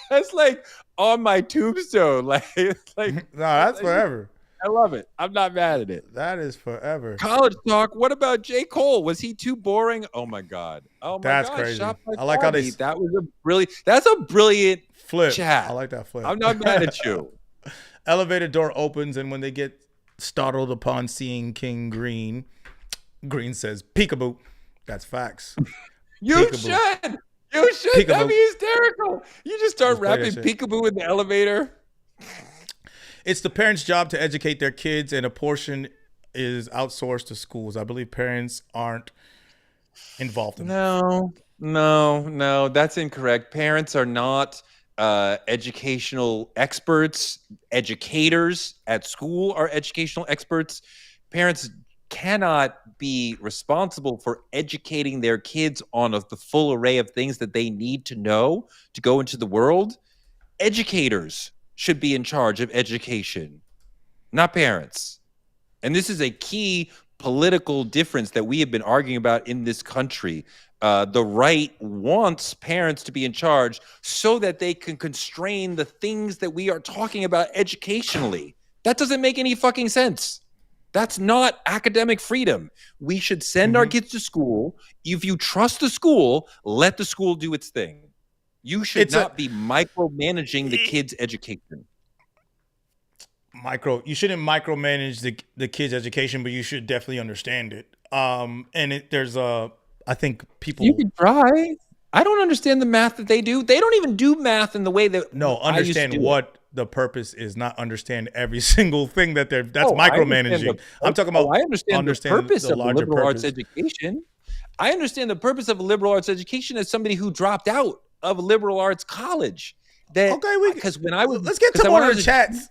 that's like on my tombstone. Like no, that's forever. I love it. I'm not mad at it. That is forever. College talk. What about J. Cole? Was he too boring? Oh my God. Oh my that's God. Crazy. I like how that's a brilliant flip. Chat. I like that flip. I'm not mad at you. Elevator door opens, and when they get startled upon seeing King Green, Green says, peekaboo. That's facts. You should. Peekaboo. That'd be hysterical. You just start rapping peekaboo in the elevator. It's the parents' job to educate their kids, and a portion is outsourced to schools. I believe parents aren't involved in that. No, that's incorrect. Parents are not educational experts. Educators at school are educational experts. Parents cannot be responsible for educating their kids on the full array of things that they need to know to go into the world. Educators should be in charge of education, not parents. And this is a key political difference that we have been arguing about in this country. The right wants parents to be in charge so that they can constrain the things that we are talking about educationally. That doesn't make any fucking sense. That's not academic freedom. We should send our kids to school. If you trust the school, let the school do its thing. You should not be micromanaging the kids' education. You shouldn't micromanage the kids' education, but you should definitely understand it. I think people. You can try. I don't understand the math that they do. They don't even do math in the way that understand what the purpose is, not understand every single thing that's micromanaging. I'm talking about. I understand the purpose of a liberal arts education. I understand the purpose of a liberal arts education as somebody who dropped out of a liberal arts college. Because when I was, let's get to one of the chats.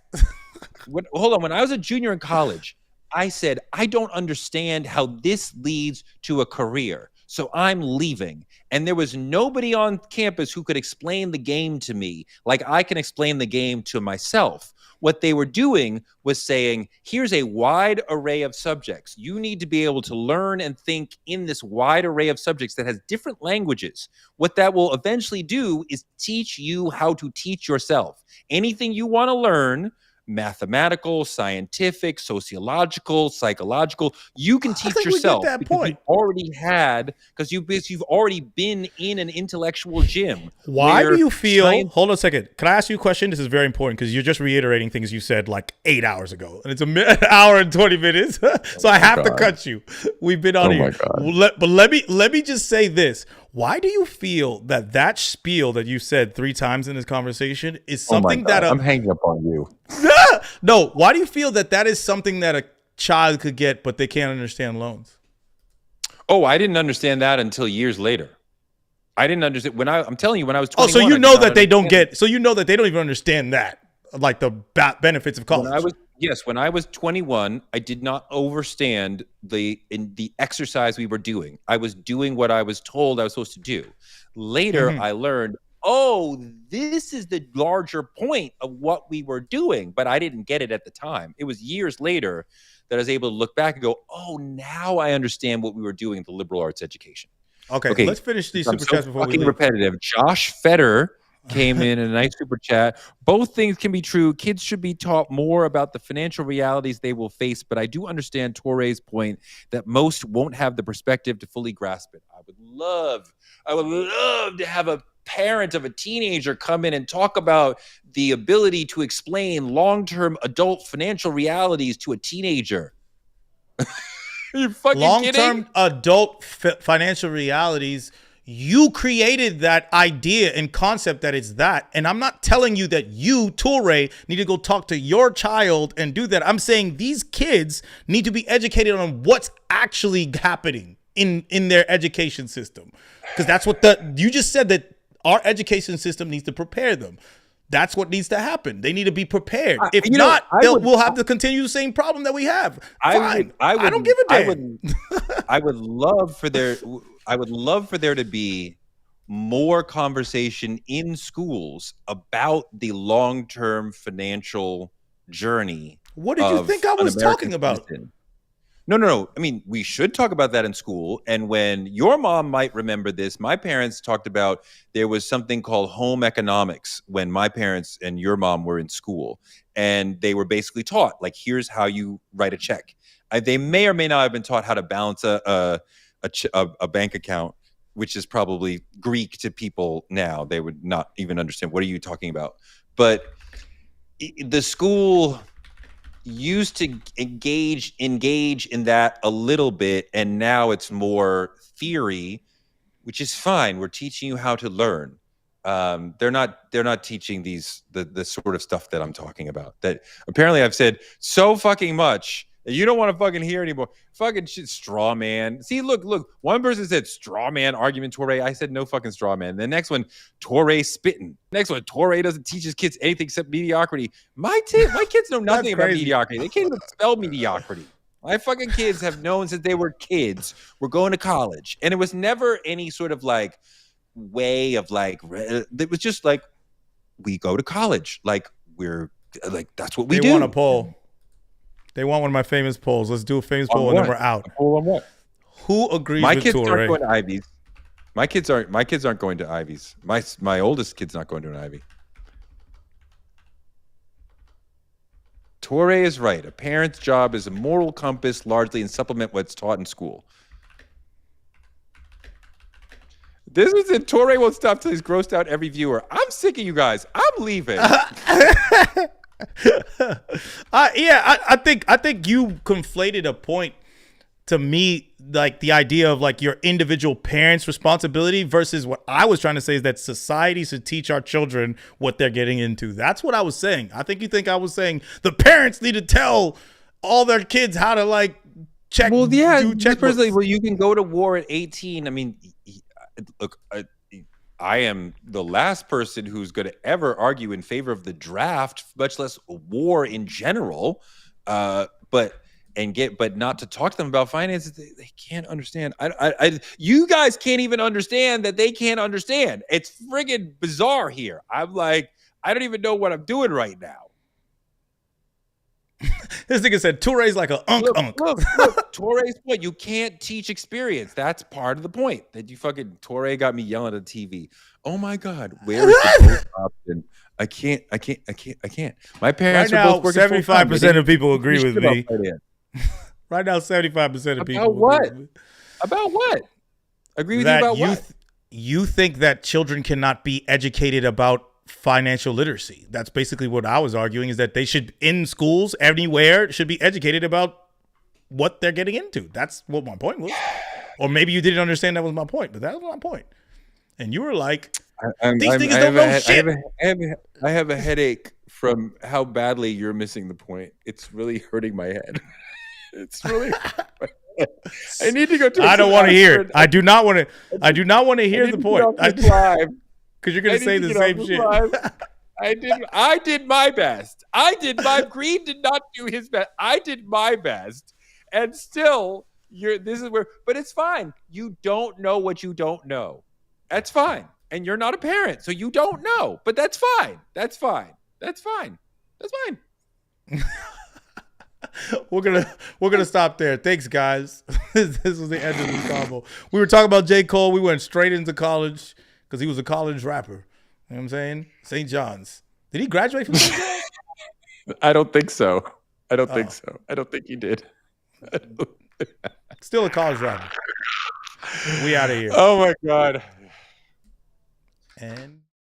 Hold on. When I was a junior in college, I said, I don't understand how this leads to a career, so I'm leaving. And there was nobody on campus who could explain the game to me like I can explain the game to myself. What they were doing was saying, here's a wide array of subjects. You need to be able to learn and think in this wide array of subjects that has different languages. What that will eventually do is teach you how to teach yourself. Anything you want to learn, mathematical, scientific, sociological, psychological, you can teach yourself. That point. Because you've already been in an intellectual gym. Why do you feel? Hold on a second. Can I ask you a question? This is very important because you're just reiterating things you said like 8 hours ago, and it's an hour and 20 minutes. So I have to cut you. We've been on here. But let me just say this. Why do you feel that spiel that you said 3 times in this conversation is something that I'm hanging up on you? No, why do you feel that is something that a child could get, but they can't understand loans? Oh, I didn't understand that until years later. I didn't understand I'm telling you, when I was 21. Oh, so you know that they don't get. So you know that they don't even understand that, like the benefits of college. When I was 21, I did not understand the exercise we were doing. I was doing what I was told I was supposed to do. Later, I learned, this is the larger point of what we were doing, but I didn't get it at the time. It was years later that I was able to look back and go, now I understand what we were doing in the liberal arts education. Okay, let's finish these super chats before we leave. Repetitive. Josh Fetter came in a nice super chat. Both things can be true. Kids should be taught more about the financial realities they will face, but I do understand Torre's point that most won't have the perspective to fully grasp it. I would love to have a parent of a teenager come in and talk about the ability to explain long-term adult financial realities to a teenager. You fucking long-term adult financial realities. You created that idea and concept that it's that. And I'm not telling you that you, Torre, need to go talk to your child and do that. I'm saying these kids need to be educated on what's actually happening in their education system. Because that's what you just said, that our education system needs to prepare them. That's what needs to happen. They need to be prepared. If not, we'll have to continue the same problem that we have. Fine. I don't give a damn. I would love for there to be more conversation in schools about the long-term financial journey. What did you think I was talking about? No. I mean, we should talk about that in school. And when your mom might remember this, my parents talked about there was something called home economics when my parents and your mom were in school. And they were basically taught, like, here's how you write a check. They may or may not have been taught how to balance a bank account, which is probably Greek to people now. They would not even understand, what are you talking about? But the school used to engage in that a little bit, and now it's more theory, which is fine. We're teaching you how to learn. They're not teaching the sort of stuff that I'm talking about, that apparently I've said so fucking much that you don't want to fucking hear anymore. Fucking shit, straw man. See, look, one person said straw man argument, Torre. I said no fucking straw man. The next one, Torre spitting. Next one, Torre doesn't teach his kids anything except mediocrity. My kids know nothing about mediocrity. They can't even spell mediocrity. My fucking kids have known since they were kids, we're going to college. And it was never any sort of like way of like, it was just like, we go to college. Like, we're like, that's what we do. They want a poll. They want one of my famous polls. Let's do a famous poll and then we're out. A poll on what? Who agrees with Torre? My kids aren't going to Ivies. My kids aren't going to Ivies. My oldest kid's not going to an Ivy. Torre is right. A parent's job is a moral compass largely and supplement what's taught in school. This is it. Torre won't stop till he's grossed out every viewer. I'm sick of you guys. I'm leaving. I think you conflated a point to me, like the idea of like your individual parents' responsibility versus what I was trying to say is that society should teach our children what they're getting into. That's what I was saying. I think you think I was saying the parents need to tell all their kids how to like check. Well, yeah, do check personally, well, you can go to war at 18. I mean, look, I am the last person who's going to ever argue in favor of the draft, much less war in general. But not to talk to them about finances. They can't understand. You guys can't even understand that they can't understand. It's friggin' bizarre here. I'm like, I don't even know what I'm doing right now. This nigga said Touré's like a unk. Look, Touré's point. You can't teach experience. That's part of the point. That you fucking Touré got me yelling at the TV. Oh my God, where is the post option? I can't. My parents right are both working. 75% of people agree with me. Right now, 75% of people. About what? About what? Agree with you about what? You think that children cannot be educated about financial literacy. That's basically what I was arguing, is that they should, in schools, anywhere, should be educated about what they're getting into. That's what my point was. Or maybe you didn't understand that was my point, but that was my point. And you were like, these niggas don't know shit. I have a headache from how badly you're missing the point. It's really hurting my head. It's really I need to go to I don't want to hear it. I do not want to hear the point. Because you're going to say the same shit. I did my best. Green did not do his best. I did my best. And still, this is where, but it's fine. You don't know what you don't know. That's fine. And you're not a parent, so you don't know. But that's fine. That's fine. We're gonna stop there. Thanks, guys. This was the end of the combo. We were talking about J. Cole. We went straight into college because he was a college rapper. You know what I'm saying? St. John's. Did he graduate from St. John's? I don't think so. I don't think so. I don't think he did. Still a college rapper. We out of here. Oh my God. And